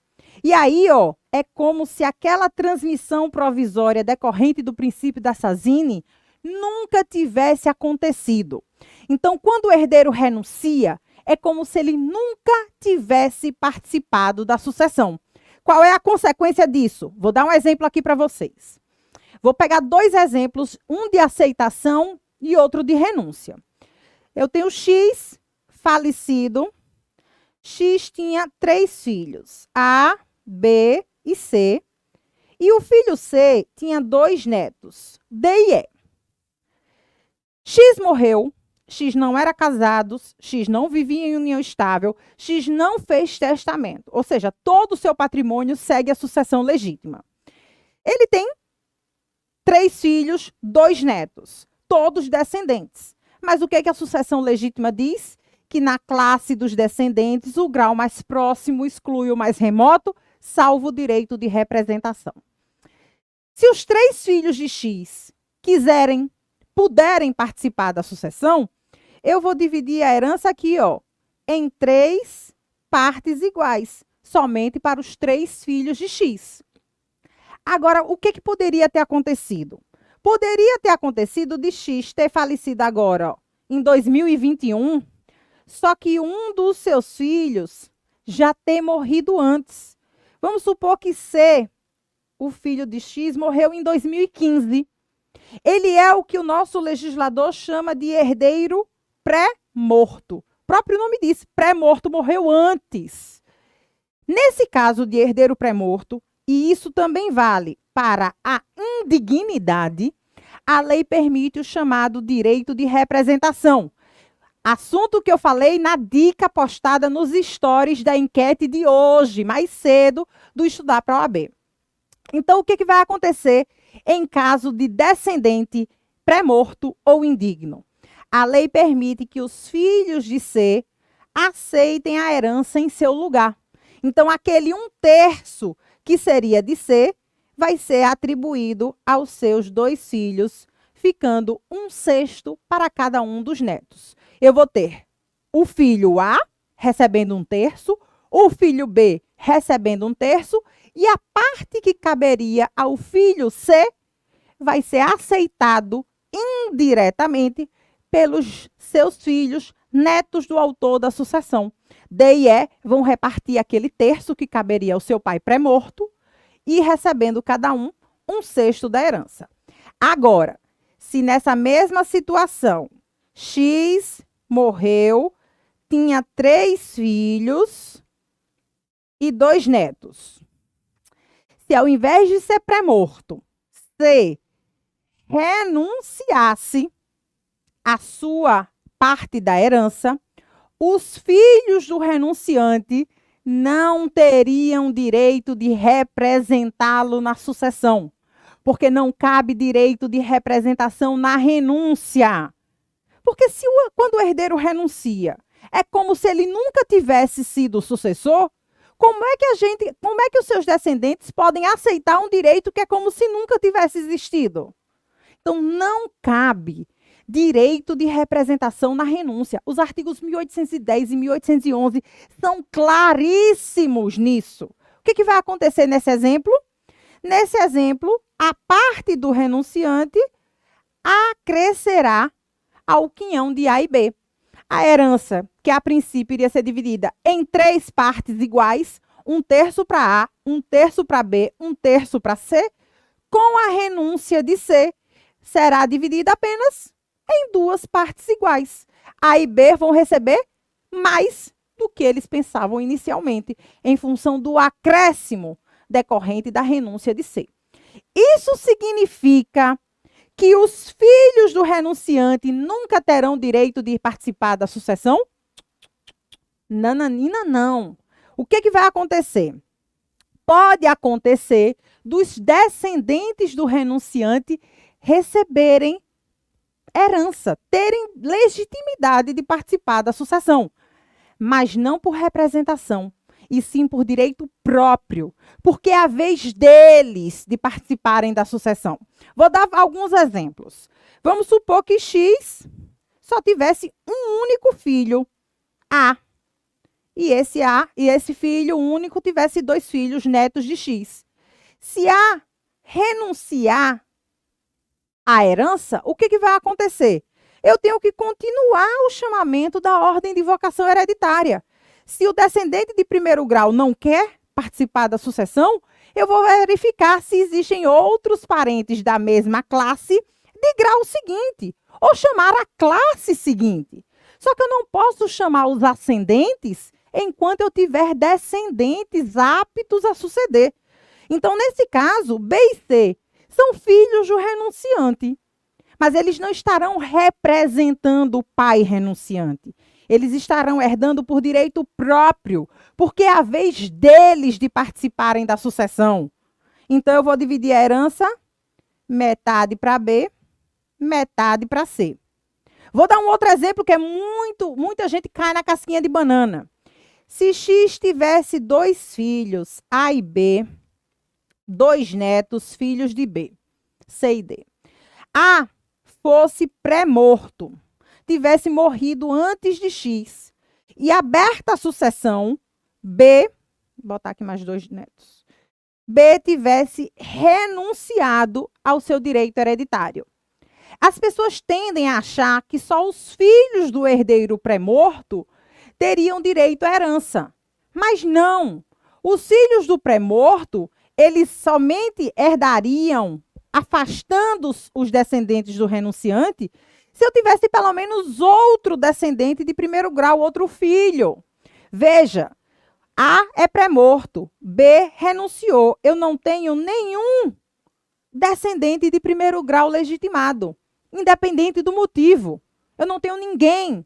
E aí, é como se aquela transmissão provisória decorrente do princípio da Sazine nunca tivesse acontecido. Então, quando o herdeiro renuncia, é como se ele nunca tivesse participado da sucessão. Qual é a consequência disso? Vou dar um exemplo aqui para vocês. Vou pegar 2 exemplos, um de aceitação e outro de renúncia. Eu tenho X falecido. X tinha 3 filhos, A, B e C. E o filho C tinha 2 netos, D e E. X morreu, X não era casado, X não vivia em união estável, X não fez testamento. Ou seja, todo o seu patrimônio segue a sucessão legítima. Ele tem 3 filhos, 2 netos, todos descendentes. Mas o que a sucessão legítima diz? Que na classe dos descendentes, o grau mais próximo exclui o mais remoto, salvo o direito de representação. Se os 3 filhos de X puderem participar da sucessão, eu vou dividir a herança aqui, em 3 partes iguais, somente para os 3 filhos de X. Agora, o que poderia ter acontecido? Poderia ter acontecido de X ter falecido agora, em 2021, só que um dos seus filhos já ter morrido antes. Vamos supor que C, o filho de X, morreu em 2015. Ele é o que o nosso legislador chama de herdeiro pré-morto. O próprio nome diz, pré-morto, morreu antes. Nesse caso de herdeiro pré-morto, e isso também vale para a indignidade, a lei permite o chamado direito de representação. Assunto que eu falei na dica postada nos stories da enquete de hoje, mais cedo, do Estudar para a OAB. Então, o que vai acontecer em caso de descendente pré-morto ou indigno? A lei permite que os filhos de C aceitem a herança em seu lugar. Então, aquele 1/3 que seria de C vai ser atribuído aos seus 2 filhos, ficando 1/6 para cada um dos netos. Eu vou ter o filho A recebendo 1/3, o filho B recebendo 1/3, e a parte que caberia ao filho C vai ser aceitado indiretamente pelos seus filhos, netos do autor da sucessão. D e E vão repartir aquele 1/3 que caberia ao seu pai pré-morto e recebendo cada um 1/6 da herança. Agora, se nessa mesma situação, X morreu, tinha 3 filhos e 2 netos. Se ao invés de ser pré-morto, C renunciasse à sua parte da herança, os filhos do renunciante não teriam direito de representá-lo na sucessão, porque não cabe direito de representação na renúncia. Porque quando o herdeiro renuncia, é como se ele nunca tivesse sido sucessor, como é que os seus descendentes podem aceitar um direito que é como se nunca tivesse existido? Então, não cabe direito de representação na renúncia. Os artigos 1810 e 1811 são claríssimos nisso. O que vai acontecer nesse exemplo? Nesse exemplo, a parte do renunciante acrescerá ao quinhão de A e B. A herança, que a princípio iria ser dividida em 3 partes iguais, 1/3 para A, 1/3 para B, 1/3 para C, com a renúncia de C, será dividida apenas em 2 partes iguais. A e B vão receber mais do que eles pensavam inicialmente, em função do acréscimo decorrente da renúncia de C. Isso significa que os filhos do renunciante nunca terão direito de participar da sucessão? Nananina, não. O que vai acontecer? Pode acontecer dos descendentes do renunciante receberem herança, terem legitimidade de participar da sucessão, mas não por representação, e sim por direito próprio, porque é a vez deles de participarem da sucessão. Vou dar alguns exemplos. Vamos supor que X só tivesse um único filho, A, e esse filho único tivesse 2 filhos netos de X. Se A renunciar à herança, o que vai acontecer? Eu tenho que continuar o chamamento da ordem de vocação hereditária. Se o descendente de primeiro grau não quer participar da sucessão, eu vou verificar se existem outros parentes da mesma classe de grau seguinte, ou chamar a classe seguinte. Só que eu não posso chamar os ascendentes enquanto eu tiver descendentes aptos a suceder. Então, nesse caso, B e C são filhos do renunciante, mas eles não estarão representando o pai renunciante. Eles estarão herdando por direito próprio, porque é a vez deles de participarem da sucessão. Então, eu vou dividir a herança, metade para B, metade para C. Vou dar um outro exemplo que muita gente cai na casquinha de banana. Se X tivesse 2 filhos, A e B, 2 netos, filhos de B, C e D. A fosse pré-morto, tivesse morrido antes de X, e aberta a sucessão, B, vou botar aqui mais 2 netos, B tivesse renunciado ao seu direito hereditário. As pessoas tendem a achar que só os filhos do herdeiro pré-morto teriam direito à herança. Mas não. Os filhos do pré-morto, eles somente herdariam, afastando os descendentes do renunciante, se eu tivesse pelo menos outro descendente de primeiro grau, outro filho. Veja, A é pré-morto, B renunciou. Eu não tenho nenhum descendente de primeiro grau legitimado, independente do motivo. Eu não tenho ninguém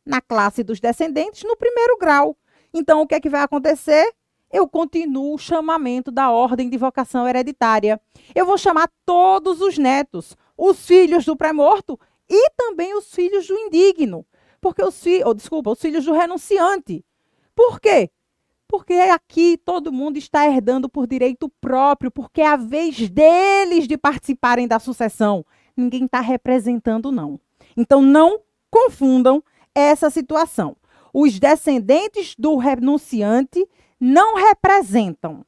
na classe dos descendentes no primeiro grau. Então, o que é que vai acontecer? Eu continuo o chamamento da ordem de vocação hereditária. Eu vou chamar todos os netos, os filhos do pré-morto e também os filhos do indigno. Porque os filhos do renunciante. Por quê? Porque aqui todo mundo está herdando por direito próprio, porque é a vez deles de participarem da sucessão. Ninguém está representando, não. Então, não confundam essa situação. Os descendentes do renunciante não representam,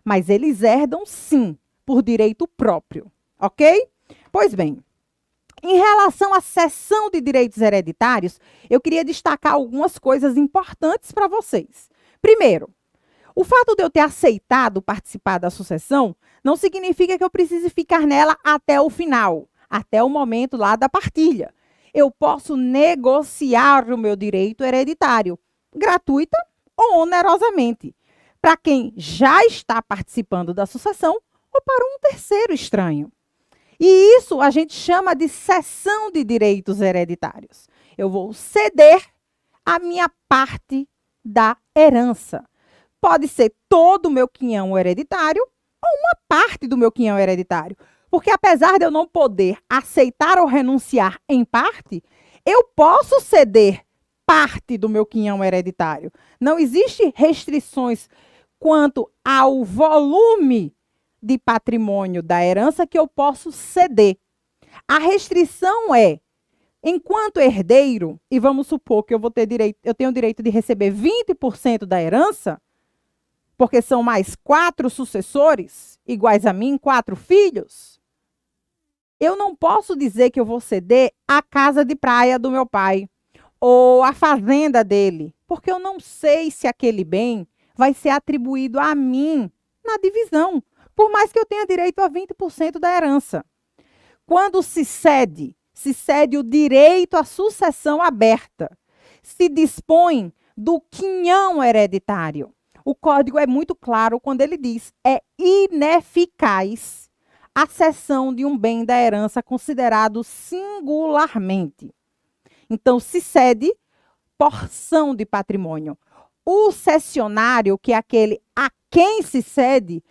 mas eles herdam, sim, por direito próprio. Ok? Pois bem, em relação à cessão de direitos hereditários, eu queria destacar algumas coisas importantes para vocês. Primeiro, o fato de eu ter aceitado participar da sucessão não significa que eu precise ficar nela até o final, até o momento lá da partilha. Eu posso negociar o meu direito hereditário, gratuita ou onerosamente, para quem já está participando da sucessão ou para um terceiro estranho. E isso a gente chama de cessão de direitos hereditários. Eu vou ceder a minha parte da herança. Pode ser todo o meu quinhão hereditário ou uma parte do meu quinhão hereditário. Porque apesar de eu não poder aceitar ou renunciar em parte, eu posso ceder parte do meu quinhão hereditário. Não existe restrições quanto ao volume de patrimônio da herança que eu posso ceder. A restrição é, enquanto herdeiro, e vamos supor que eu tenho o direito de receber 20% da herança, porque são mais 4 sucessores, iguais a mim, 4 filhos, eu não posso dizer que eu vou ceder a casa de praia do meu pai, ou a fazenda dele, porque eu não sei se aquele bem vai ser atribuído a mim na divisão, por mais que eu tenha direito a 20% da herança. Quando se cede o direito à sucessão aberta, se dispõe do quinhão hereditário. O código é muito claro quando ele diz é ineficaz a cessão de um bem da herança considerado singularmente. Então, se cede porção de patrimônio. O cessionário, que é aquele a quem se cede,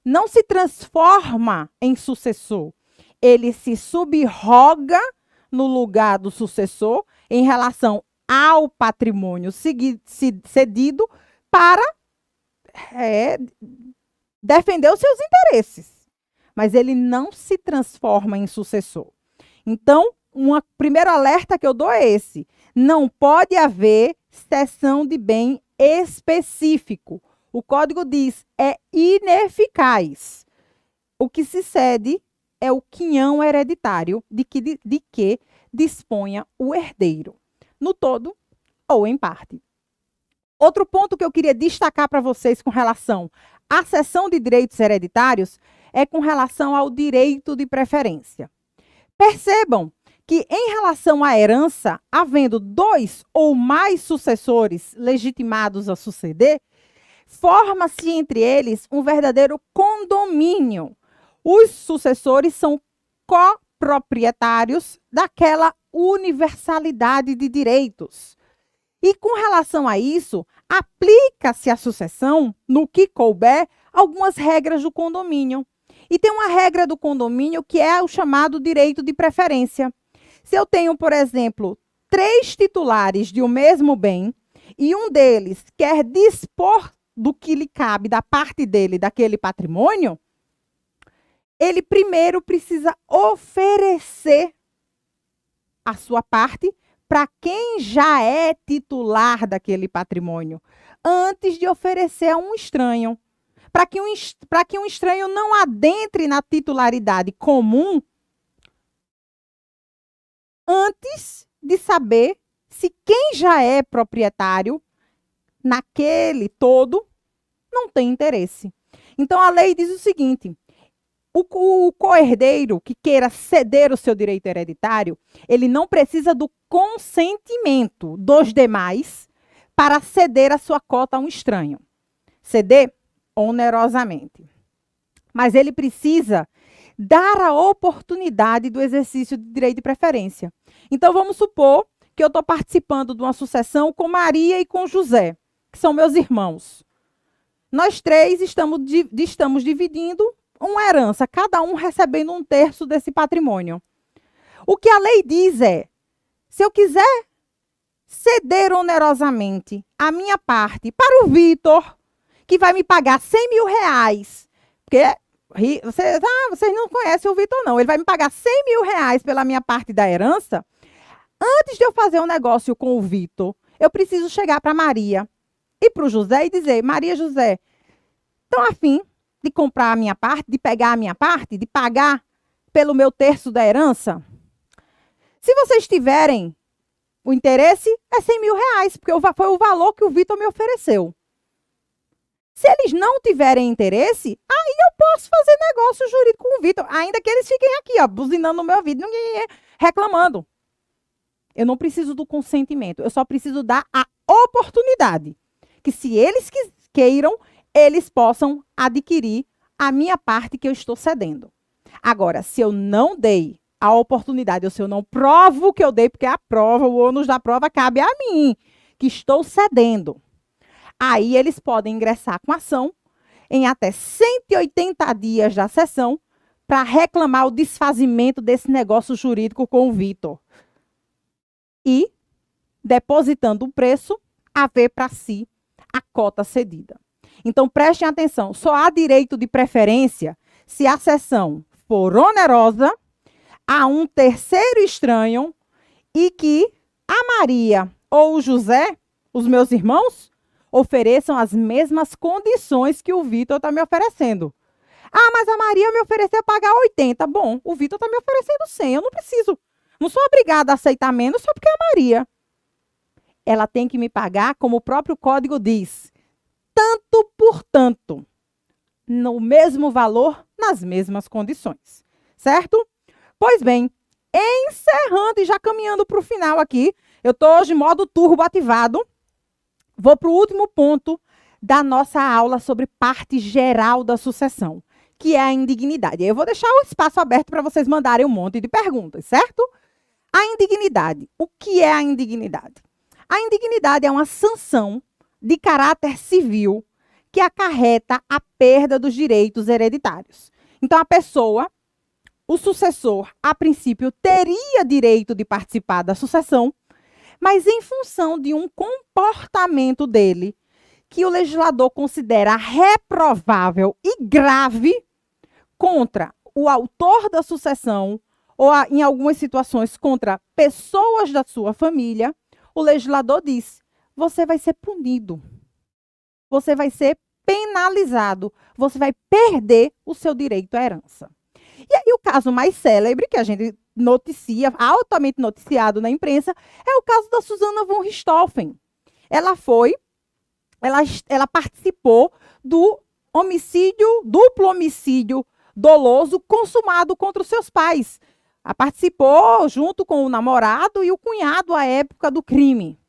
não se transforma em sucessor. Ele se subroga no lugar do sucessor em relação ao patrimônio cedido para defender os seus interesses. Mas ele não se transforma em sucessor. Então, um primeiro alerta que eu dou é esse. Não pode haver cessão de bem específico. O código diz, é ineficaz. O que se cede é o quinhão hereditário de que disponha o herdeiro, no todo ou em parte. Outro ponto que eu queria destacar para vocês com relação à cessão de direitos hereditários é com relação ao direito de preferência. Percebam que, em relação à herança, havendo 2 ou mais sucessores legitimados a suceder, forma-se entre eles um verdadeiro condomínio. Os sucessores são coproprietários daquela universalidade de direitos. E com relação a isso, aplica-se à sucessão, no que couber, algumas regras do condomínio. E tem uma regra do condomínio que é o chamado direito de preferência. Se eu tenho, por exemplo, 3 titulares de um mesmo bem e um deles quer dispor do que lhe cabe, da parte dele, daquele patrimônio, ele primeiro precisa oferecer a sua parte para quem já é titular daquele patrimônio, antes de oferecer a um estranho. Para que um estranho não adentre na titularidade comum, antes de saber se quem já é proprietário naquele todo não tem interesse. Então, a lei diz o seguinte: o coerdeiro que queira ceder o seu direito hereditário, ele não precisa do consentimento dos demais para ceder a sua cota a um estranho. Ceder onerosamente. Mas ele precisa dar a oportunidade do exercício de direito de preferência. Então, vamos supor que eu estou participando de uma sucessão com Maria e com José, que são meus irmãos. Nós três estamos dividindo uma herança, cada um recebendo 1/3 desse patrimônio. O que a lei diz é, se eu quiser ceder onerosamente a minha parte para o Vitor, que vai me pagar 100 mil reais, porque vocês não conhecem o Vitor, não. Ele vai me pagar 100 mil reais pela minha parte da herança. Antes de eu fazer um negócio com o Vitor, eu preciso chegar para Maria e para o José e dizer: Maria, José, estão afim de comprar a minha parte, de pegar a minha parte, de pagar pelo meu 1/3 da herança? Se vocês tiverem o interesse, é 100 mil reais, porque foi o valor que o Vitor me ofereceu. Se eles não tiverem interesse, aí eu posso fazer negócio jurídico com o Vitor, ainda que eles fiquem aqui, ó, buzinando no meu ouvido, reclamando. Eu não preciso do consentimento, eu só preciso dar a oportunidade. Que se eles queiram, eles possam adquirir a minha parte que eu estou cedendo. Agora, se eu não dei a oportunidade, ou se eu não provo que eu dei, porque a prova, o ônus da prova cabe a mim, que estou cedendo. Aí eles podem ingressar com ação em até 180 dias da sessão para reclamar o desfazimento desse negócio jurídico com o Vitor. E, depositando o preço, haver para si a cota cedida. Então, prestem atenção, só há direito de preferência se a sessão for onerosa, a um terceiro estranho e que a Maria ou o José, os meus irmãos, ofereçam as mesmas condições que o Vitor está me oferecendo. Ah, mas a Maria me ofereceu pagar 80. Bom, o Vitor está me oferecendo 100. Eu não preciso. Não sou obrigada a aceitar menos só porque é a Maria. Ela tem que me pagar, como o próprio código diz, tanto por tanto, no mesmo valor, nas mesmas condições. Certo? Pois bem, encerrando e já caminhando para o final aqui, eu estou hoje em modo turbo ativado. Vou para o último ponto da nossa aula sobre parte geral da sucessão, que é a indignidade. Eu vou deixar o espaço aberto para vocês mandarem um monte de perguntas, certo? A indignidade. O que é a indignidade? A indignidade é uma sanção de caráter civil que acarreta a perda dos direitos hereditários. Então, a pessoa, o sucessor, a princípio, teria direito de participar da sucessão, mas em função de um comportamento dele, que o legislador considera reprovável e grave contra o autor da sucessão, ou em algumas situações contra pessoas da sua família, o legislador diz: você vai ser punido, você vai ser penalizado, você vai perder o seu direito à herança. E aí o caso mais célebre, que a gente noticia, altamente noticiado na imprensa, é o caso da Susana von Richthofen. Ela participou do duplo homicídio doloso consumado contra os seus pais. Ela participou junto com o namorado e o cunhado à época do crime.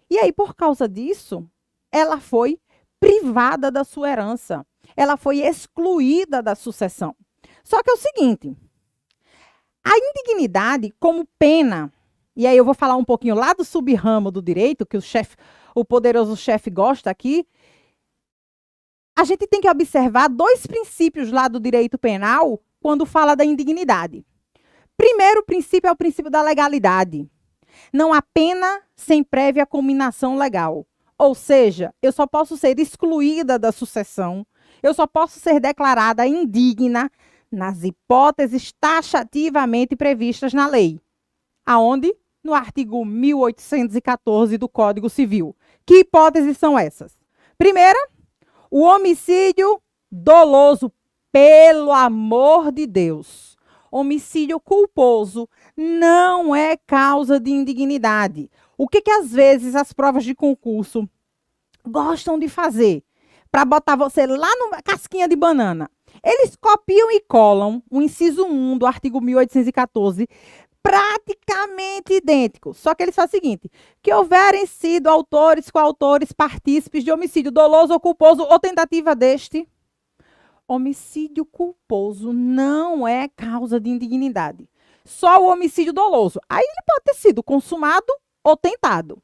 E aí, por causa disso, ela foi privada da sua herança. Ela foi excluída da sucessão. Só que é o seguinte, a indignidade como pena, e aí eu vou falar um pouquinho lá do sub-ramo do direito, que o poderoso chefe gosta aqui, a gente tem que observar 2 princípios lá do direito penal quando fala da indignidade. Primeiro princípio é o princípio da legalidade. Não há pena sem prévia cominação legal. Ou seja, eu só posso ser excluída da sucessão, eu só posso ser declarada indigna nas hipóteses taxativamente previstas na lei. Aonde? No artigo 1814 do Código Civil. Que hipóteses são essas? Primeira, o homicídio doloso, pelo amor de Deus. Homicídio culposo não é causa de indignidade. O que às vezes as provas de concurso gostam de fazer? para botar você lá numa casquinha de banana. Eles copiam e colam o inciso 1 do artigo 1814, praticamente idêntico. Só que eles fazem o seguinte, que houverem sido autores, coautores, partícipes de homicídio doloso ou culposo ou tentativa deste. Homicídio culposo não é causa de indignidade. Só o homicídio doloso. Aí ele pode ter sido consumado ou tentado.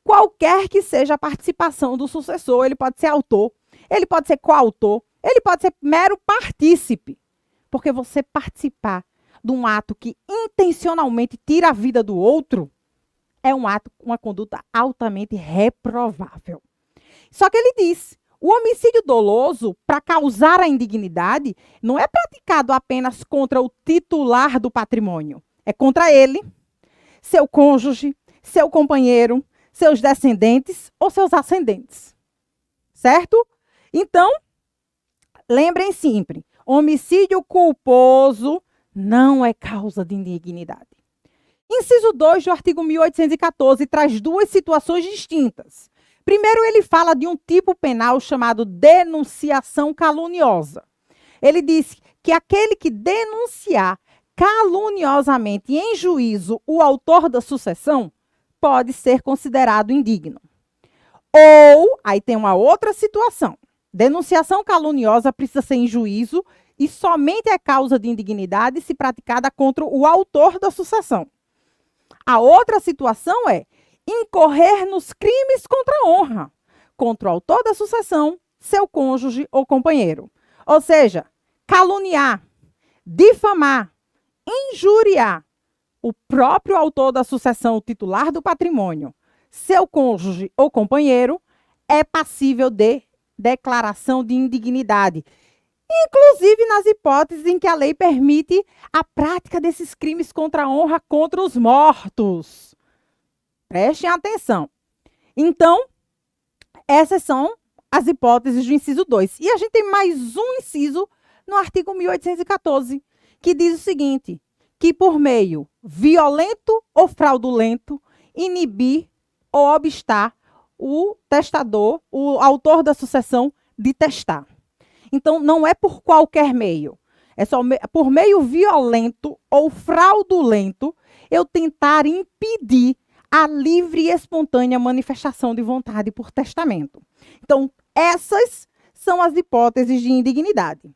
Qualquer que seja a participação do sucessor, ele pode ser autor, ele pode ser coautor, ele pode ser mero partícipe. Porque você participar de um ato que intencionalmente tira a vida do outro é um ato, uma conduta altamente reprovável. Só que ele diz, o homicídio doloso, para causar a indignidade, não é praticado apenas contra o titular do patrimônio. É contra ele, seu cônjuge, seu companheiro, seus descendentes ou seus ascendentes. Certo? Então, lembrem sempre, homicídio culposo não é causa de indignidade. Inciso 2 do artigo 1814 traz duas situações distintas. Primeiro, ele fala de um tipo penal chamado denunciação caluniosa. Ele diz que aquele que denunciar caluniosamente em juízo o autor da sucessão pode ser considerado indigno. Ou, aí tem uma outra situação. Denunciação caluniosa precisa ser em juízo e somente é causa de indignidade se praticada contra o autor da sucessão. A outra situação é incorrer nos crimes contra a honra, contra o autor da sucessão, seu cônjuge ou companheiro. Ou seja, caluniar, difamar, injuriar o próprio autor da sucessão, o titular do patrimônio, seu cônjuge ou companheiro, é passível de declaração de indignidade. Inclusive nas hipóteses em que a lei permite a prática desses crimes contra a honra contra os mortos. Prestem atenção. Então, essas são as hipóteses do inciso 2. E a gente tem mais um inciso no artigo 1814, que diz o seguinte, que por meio violento ou fraudulento, inibir ou obstar o testador, o autor da sucessão, de testar. Então, não é por qualquer meio. É só por meio violento ou fraudulento eu tentar impedir a livre e espontânea manifestação de vontade por testamento. Então, essas são as hipóteses de indignidade.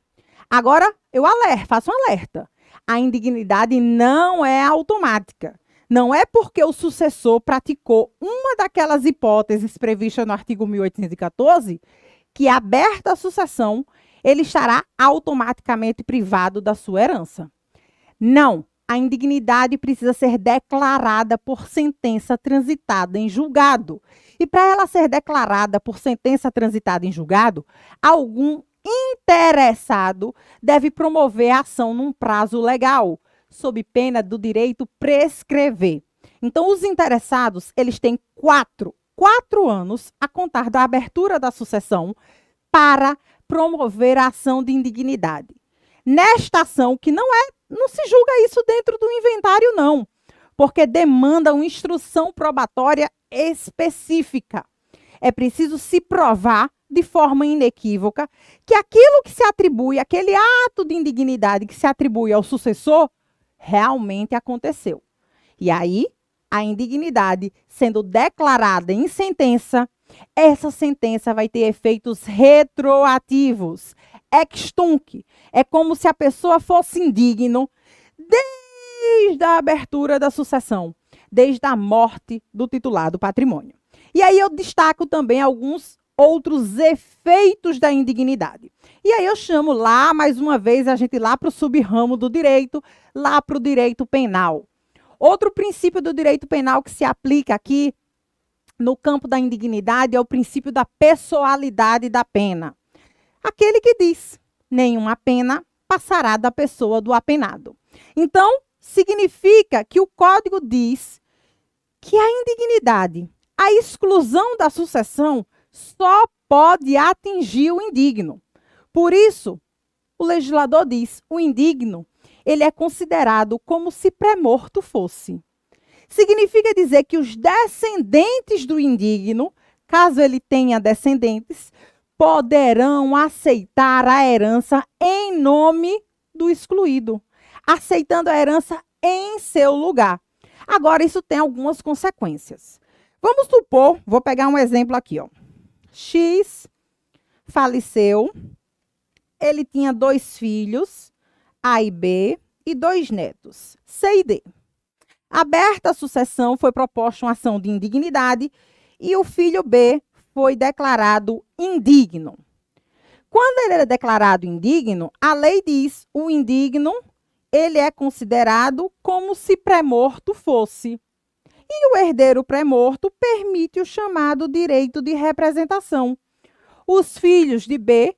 Agora, eu faço um alerta. A indignidade não é automática. Não é porque o sucessor praticou uma daquelas hipóteses previstas no artigo 1814 que, aberta a sucessão, ele estará automaticamente privado da sua herança. Não, a indignidade precisa ser declarada por sentença transitada em julgado. E para ela ser declarada por sentença transitada em julgado, algum interessado deve promover a ação num prazo legal, sob pena do direito prescrever. Então, os interessados, eles têm quatro anos a contar da abertura da sucessão para promover a ação de indignidade. Nesta ação, que não se julga isso dentro do inventário, não, porque demanda uma instrução probatória específica. É preciso se provar de forma inequívoca que aquilo que se atribui, aquele ato de indignidade que se atribui ao sucessor, realmente aconteceu. E aí, a indignidade sendo declarada em sentença, essa sentença vai ter efeitos retroativos. Ex tunc. É como se a pessoa fosse indigno desde a abertura da sucessão, desde a morte do titular do patrimônio. E aí eu destaco também alguns outros efeitos da indignidade. E aí eu chamo lá, mais uma vez, a gente lá para o subramo do direito, lá para o direito penal. Outro princípio do direito penal que se aplica aqui no campo da indignidade é o princípio da pessoalidade da pena. Aquele que diz, nenhuma pena passará da pessoa do apenado. Então, significa que o Código diz que a indignidade, a exclusão da sucessão, só pode atingir o indigno. Por isso, o legislador diz, o indigno, ele é considerado como se pré-morto fosse. Significa dizer que os descendentes do indigno, caso ele tenha descendentes, poderão aceitar a herança em nome do excluído, aceitando a herança em seu lugar. Agora, isso tem algumas consequências. Vamos supor, vou pegar um exemplo aqui, ó. X faleceu, ele tinha 2 filhos, A e B, e 2 netos, C e D. Aberta a sucessão, foi proposta uma ação de indignidade e o filho B foi declarado indigno. Quando ele é declarado indigno, a lei diz, o indigno, ele é considerado como se pré-morto fosse. E o herdeiro pré-morto permite o chamado direito de representação. Os filhos de B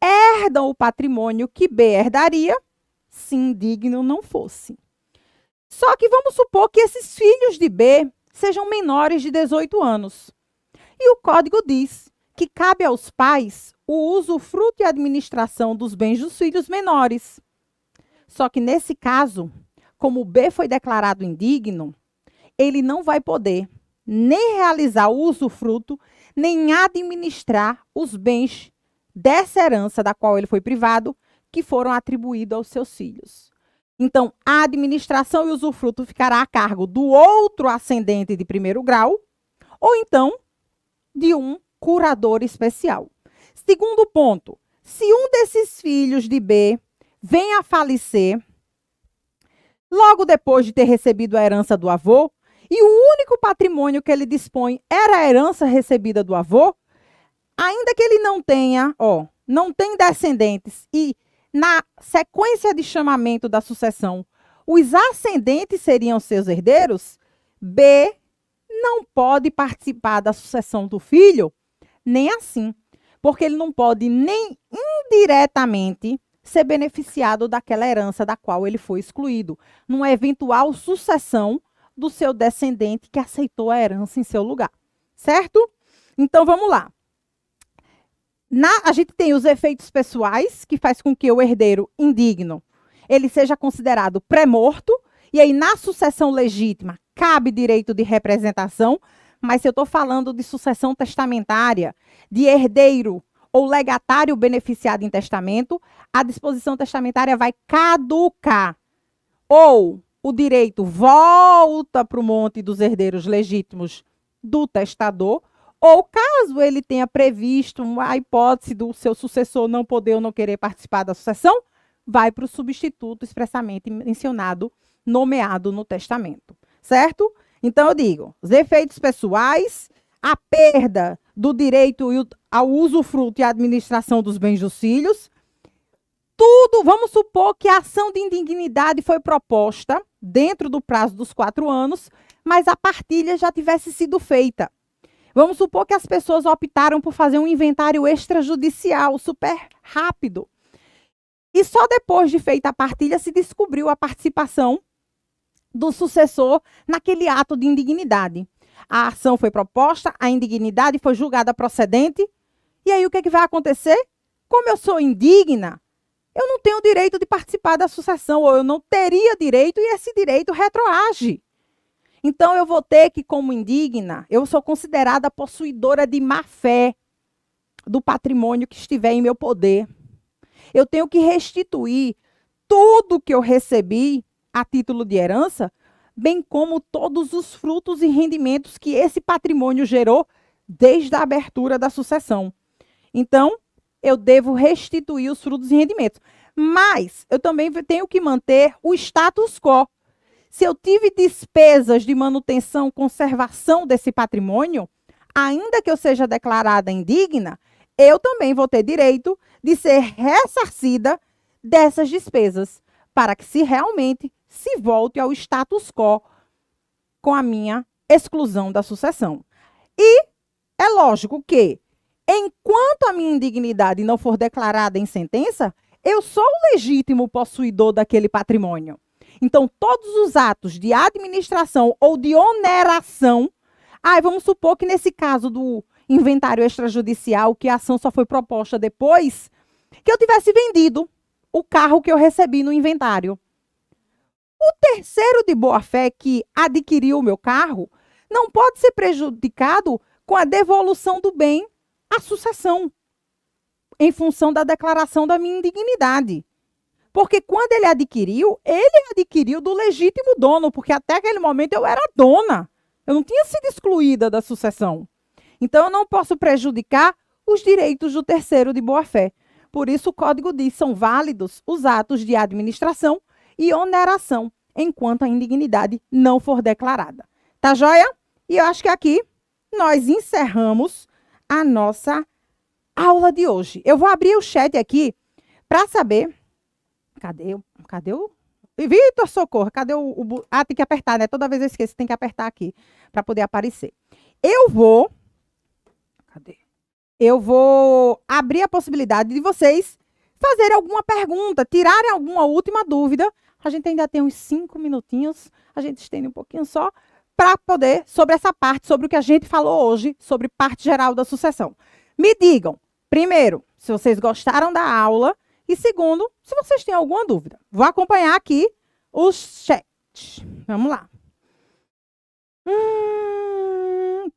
herdam o patrimônio que B herdaria se indigno não fosse. Só que vamos supor que esses filhos de B sejam menores de 18 anos. E o código diz que cabe aos pais o usufruto e administração dos bens dos filhos menores. Só que nesse caso, como o B foi declarado indigno, ele não vai poder nem realizar o usufruto, nem administrar os bens dessa herança da qual ele foi privado, que foram atribuídos aos seus filhos. Então, a administração e o usufruto ficará a cargo do outro ascendente de primeiro grau, ou então de um curador especial. Segundo ponto, se um desses filhos de B vem a falecer, logo depois de ter recebido a herança do avô, e o único patrimônio que ele dispõe era a herança recebida do avô, ainda que ele não tenha, não tem descendentes e na sequência de chamamento da sucessão, os ascendentes seriam seus herdeiros, B não pode participar da sucessão do filho, nem assim, porque ele não pode nem indiretamente ser beneficiado daquela herança da qual ele foi excluído, numa eventual sucessão do seu descendente que aceitou a herança em seu lugar, certo? Então, vamos lá. A gente tem os efeitos pessoais, que faz com que o herdeiro indigno ele seja considerado pré-morto, e aí na sucessão legítima cabe direito de representação, mas se eu estou falando de sucessão testamentária, de herdeiro ou legatário beneficiado em testamento, a disposição testamentária vai caducar. Ou o direito volta para o monte dos herdeiros legítimos do testador, ou caso ele tenha previsto a hipótese do seu sucessor não poder ou não querer participar da sucessão, vai para o substituto expressamente mencionado, nomeado no testamento, certo? Então, eu digo, os efeitos pessoais, a perda do direito ao usufruto e administração dos bens dos filhos, tudo, vamos supor que a ação de indignidade foi proposta dentro do prazo dos 4 anos, mas a partilha já tivesse sido feita. Vamos supor que as pessoas optaram por fazer um inventário extrajudicial super rápido. E só depois de feita a partilha se descobriu a participação do sucessor naquele ato de indignidade. A ação foi proposta, a indignidade foi julgada procedente. E aí o que vai acontecer? Como eu sou indigna, eu não tenho direito de participar da sucessão, ou eu não teria direito e esse direito retroage. Então, eu vou ter que, como indigna, eu sou considerada possuidora de má-fé do patrimônio que estiver em meu poder. Eu tenho que restituir tudo que eu recebi a título de herança, bem como todos os frutos e rendimentos que esse patrimônio gerou desde a abertura da sucessão. Então, eu devo restituir os frutos e rendimentos. Mas eu também tenho que manter o status quo. Se eu tive despesas de manutenção, conservação desse patrimônio, ainda que eu seja declarada indigna, eu também vou ter direito de ser ressarcida dessas despesas, para que se realmente se volte ao status quo com a minha exclusão da sucessão. E é lógico que, enquanto a minha indignidade não for declarada em sentença, eu sou o legítimo possuidor daquele patrimônio. Então, todos os atos de administração ou de oneração, vamos supor que nesse caso do inventário extrajudicial, que a ação só foi proposta depois, que eu tivesse vendido o carro que eu recebi no inventário. O terceiro de boa-fé que adquiriu o meu carro não pode ser prejudicado com a devolução do bem à sucessão. em função da declaração da minha indignidade. Porque quando ele adquiriu do legítimo dono, porque até aquele momento eu era dona. Eu não tinha sido excluída da sucessão. Então, eu não posso prejudicar os direitos do terceiro de boa-fé. Por isso, o Código diz que são válidos os atos de administração e oneração, enquanto a indignidade não for declarada. Tá joia? E eu acho que aqui nós encerramos a nossa aula de hoje. Eu vou abrir o chat aqui para saber... Cadê o... Vitor, socorro, cadê o... Ah, tem que apertar, né? Toda vez eu esqueço, tem que apertar aqui para poder aparecer. Eu vou abrir a possibilidade de vocês fazerem alguma pergunta, tirarem alguma última dúvida. A gente ainda tem uns 5 minutinhos, a gente estende um pouquinho só, para poder, sobre essa parte, sobre o que a gente falou hoje, sobre parte geral da sucessão. Me digam, primeiro, se vocês gostaram da aula, e segundo, se vocês têm alguma dúvida. Vou acompanhar aqui o chat. Vamos lá.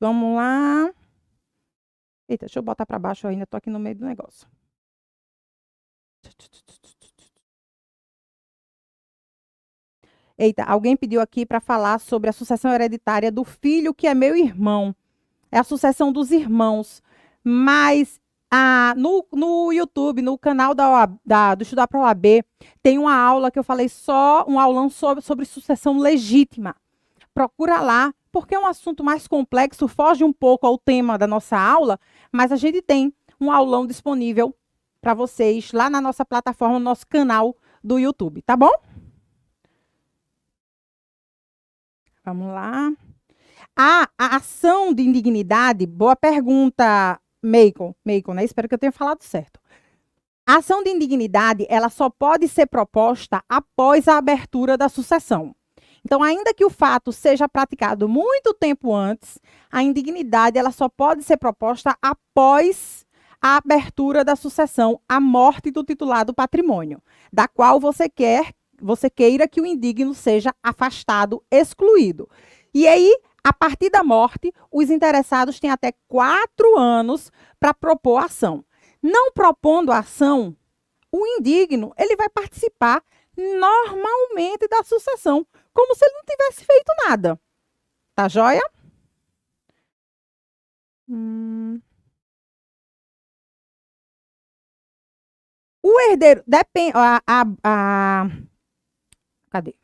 Vamos lá. Eita, deixa eu botar para baixo ainda, estou aqui no meio do negócio. Eita, alguém pediu aqui para falar sobre a sucessão hereditária do filho que é meu irmão. É a sucessão dos irmãos. Mas no YouTube, no canal do Estudar para a OAB, tem uma aula que eu falei um aulão sobre sucessão legítima. Procura lá, porque é um assunto mais complexo, foge um pouco ao tema da nossa aula, mas a gente tem um aulão disponível para vocês lá na nossa plataforma, no nosso canal do YouTube, tá bom? Vamos lá. A ação de indignidade, boa pergunta, Meikon, né? Espero que eu tenha falado certo. A ação de indignidade, ela só pode ser proposta após a abertura da sucessão. Então, ainda que o fato seja praticado muito tempo antes, a indignidade ela só pode ser proposta após a abertura da sucessão, a morte do titular do patrimônio, da qual você queira que o indigno seja afastado, excluído. E aí, a partir da morte, os interessados têm até 4 anos para propor a ação. Não propondo a ação, o indigno ele vai participar normalmente da sucessão, como se ele não tivesse feito nada. Tá joia? O herdeiro depende. Cadê?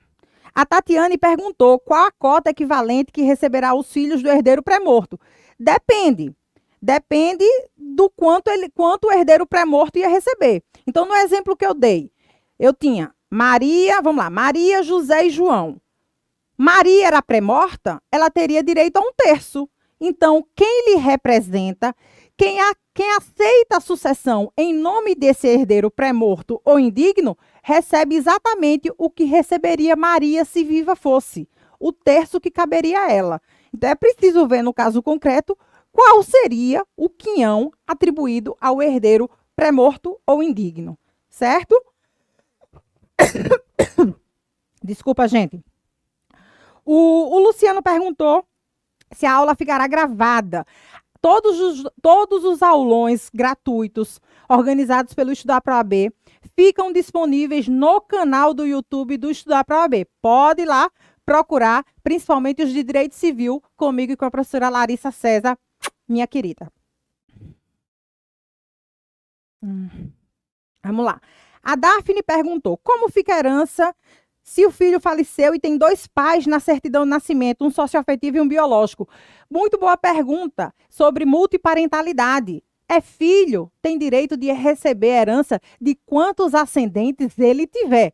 A Tatiane perguntou qual a cota equivalente que receberá os filhos do herdeiro pré-morto. Depende. Depende do quanto o herdeiro pré-morto ia receber. Então, no exemplo que eu dei, eu tinha Maria, vamos lá, Maria, José e João. Maria era pré-morta, ela teria direito a 1/3. Então, quem lhe representa, quem aceita a sucessão em nome desse herdeiro pré-morto ou indigno, recebe exatamente o que receberia Maria se viva fosse, o 1/3 que caberia a ela. Então, é preciso ver, no caso concreto, qual seria o quinhão atribuído ao herdeiro pré-morto ou indigno, certo? Desculpa, gente. O Luciano perguntou se a aula ficará gravada. Todos os aulões gratuitos organizados pelo Estudar para a OAB ficam disponíveis no canal do YouTube do Estudar para a OAB. Pode ir lá procurar, principalmente os de Direito Civil, comigo e com a professora Larissa César, minha querida. Vamos lá. A Daphne perguntou, como fica a herança se o filho faleceu e tem 2 pais na certidão de nascimento, um socioafetivo e um biológico? Muito boa pergunta sobre multiparentalidade. É filho, tem direito de receber herança de quantos ascendentes ele tiver.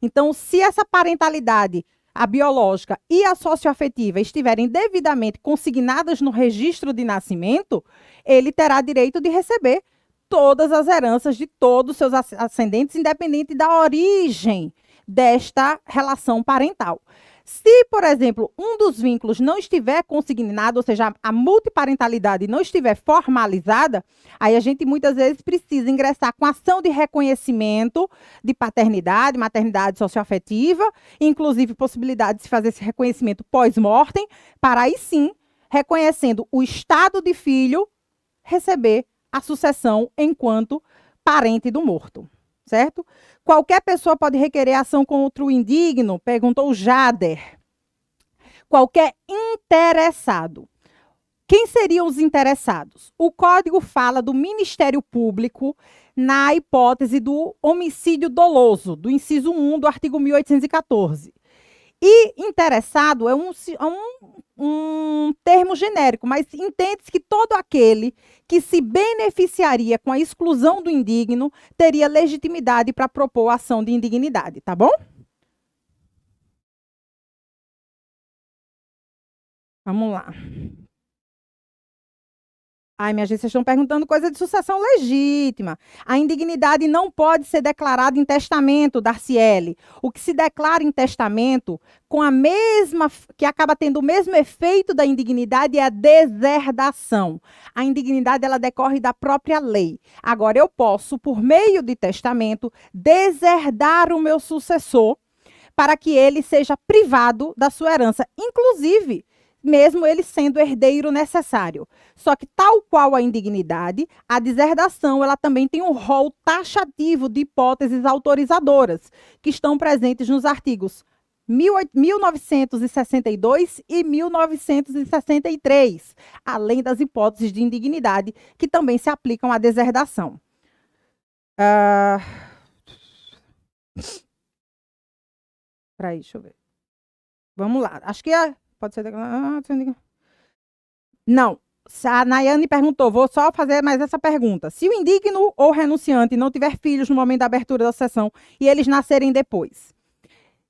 Então, se essa parentalidade, a biológica e a socioafetiva, estiverem devidamente consignadas no registro de nascimento, ele terá direito de receber todas as heranças de todos os seus ascendentes, independente da origem desta relação parental. Se, por exemplo, um dos vínculos não estiver consignado, ou seja, a multiparentalidade não estiver formalizada, aí a gente muitas vezes precisa ingressar com ação de reconhecimento de paternidade, maternidade socioafetiva, inclusive possibilidade de se fazer esse reconhecimento pós-mortem, para aí sim, reconhecendo o estado de filho, receber a sucessão enquanto parente do morto, certo? Qualquer pessoa pode requerer ação contra o indigno, perguntou Jader. Qualquer interessado. Quem seriam os interessados? O Código fala do Ministério Público na hipótese do homicídio doloso, do inciso 1 do artigo 1814. E interessado é um termo genérico, mas entende-se que todo aquele que se beneficiaria com a exclusão do indigno teria legitimidade para propor ação de indignidade, tá bom? Vamos lá. Ai, minha gente, vocês estão perguntando coisa de sucessão legítima. A indignidade não pode ser declarada em testamento, Darciele. O que se declara em testamento, com a mesma, que acaba tendo o mesmo efeito da indignidade, é a deserdação. A indignidade, ela decorre da própria lei. Agora, eu posso, por meio de testamento, deserdar o meu sucessor para que ele seja privado da sua herança. Inclusive, mesmo ele sendo herdeiro necessário. Só que, tal qual a indignidade, a deserdação ela também tem um rol taxativo de hipóteses autorizadoras, que estão presentes nos artigos 1962 e 1963, além das hipóteses de indignidade, que também se aplicam à deserdação. Peraí, deixa eu ver. Vamos lá. Acho que pode ser... Não. A Nayane perguntou, vou só fazer mais essa pergunta. Se o indigno ou renunciante não tiver filhos no momento da abertura da sessão e eles nascerem depois,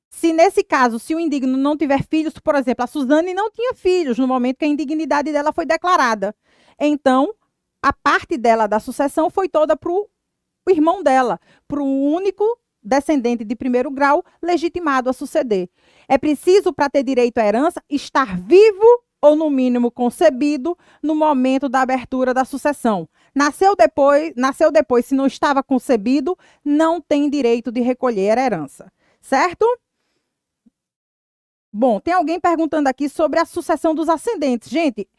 se nesse caso, se o indigno não tiver filhos, por exemplo, a Suzane não tinha filhos no momento que a indignidade dela foi declarada. Então, a parte dela da sucessão foi toda para o irmão dela, para o único descendente de primeiro grau legitimado a suceder. É preciso, para ter direito à herança, estar vivo ou, no mínimo, concebido no momento da abertura da sucessão. Nasceu depois, se não estava concebido, não tem direito de recolher a herança. Certo? Bom, tem alguém perguntando aqui sobre a sucessão dos ascendentes. Gente,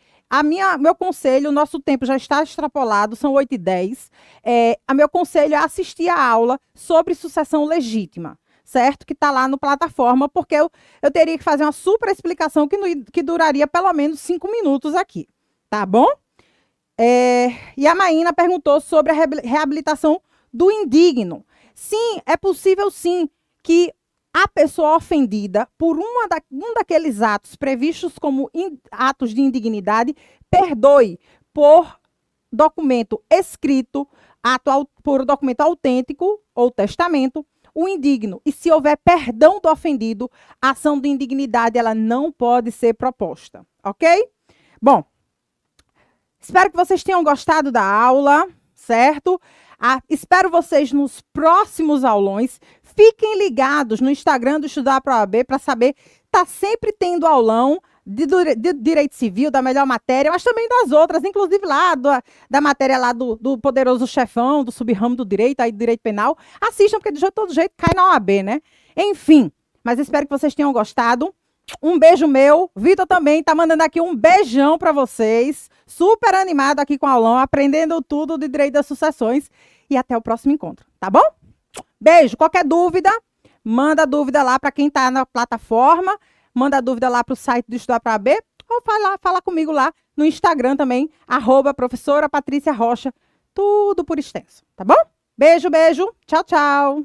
meu conselho, o nosso tempo já está extrapolado, são 8h10. Meu conselho é assistir a aula sobre sucessão legítima, certo? Que está lá no plataforma, porque eu teria que fazer uma super explicação que duraria pelo menos 5 minutos aqui, tá bom? E a Maína perguntou sobre a reabilitação do indigno. Sim, é possível sim que a pessoa ofendida por um daqueles atos previstos como atos de indignidade perdoe por documento escrito, por documento autêntico ou testamento, o indigno. E se houver perdão do ofendido, a ação de indignidade ela não pode ser proposta, ok? Bom, espero que vocês tenham gostado da aula, certo? Espero vocês nos próximos aulões. Fiquem ligados no Instagram do Estudar para a OAB para saber, está sempre tendo aulão de direito civil, da melhor matéria, mas também das outras, inclusive lá da matéria lá do poderoso chefão, do subramo do direito, aí do direito penal. Assistam, porque de todo jeito cai na OAB, né? Enfim, mas espero que vocês tenham gostado. Um beijo meu. Vitor também está mandando aqui um beijão para vocês. Super animado aqui com o aulão, aprendendo tudo de direito das sucessões. E até o próximo encontro, tá bom? Beijo. Qualquer dúvida, manda a dúvida lá para quem está na plataforma, manda a dúvida lá para o site do Estudar para a OAB, ou fala comigo lá no Instagram também, @professora Patrícia Rocha, tudo por extenso, tá bom? Beijo, beijo. Tchau, tchau.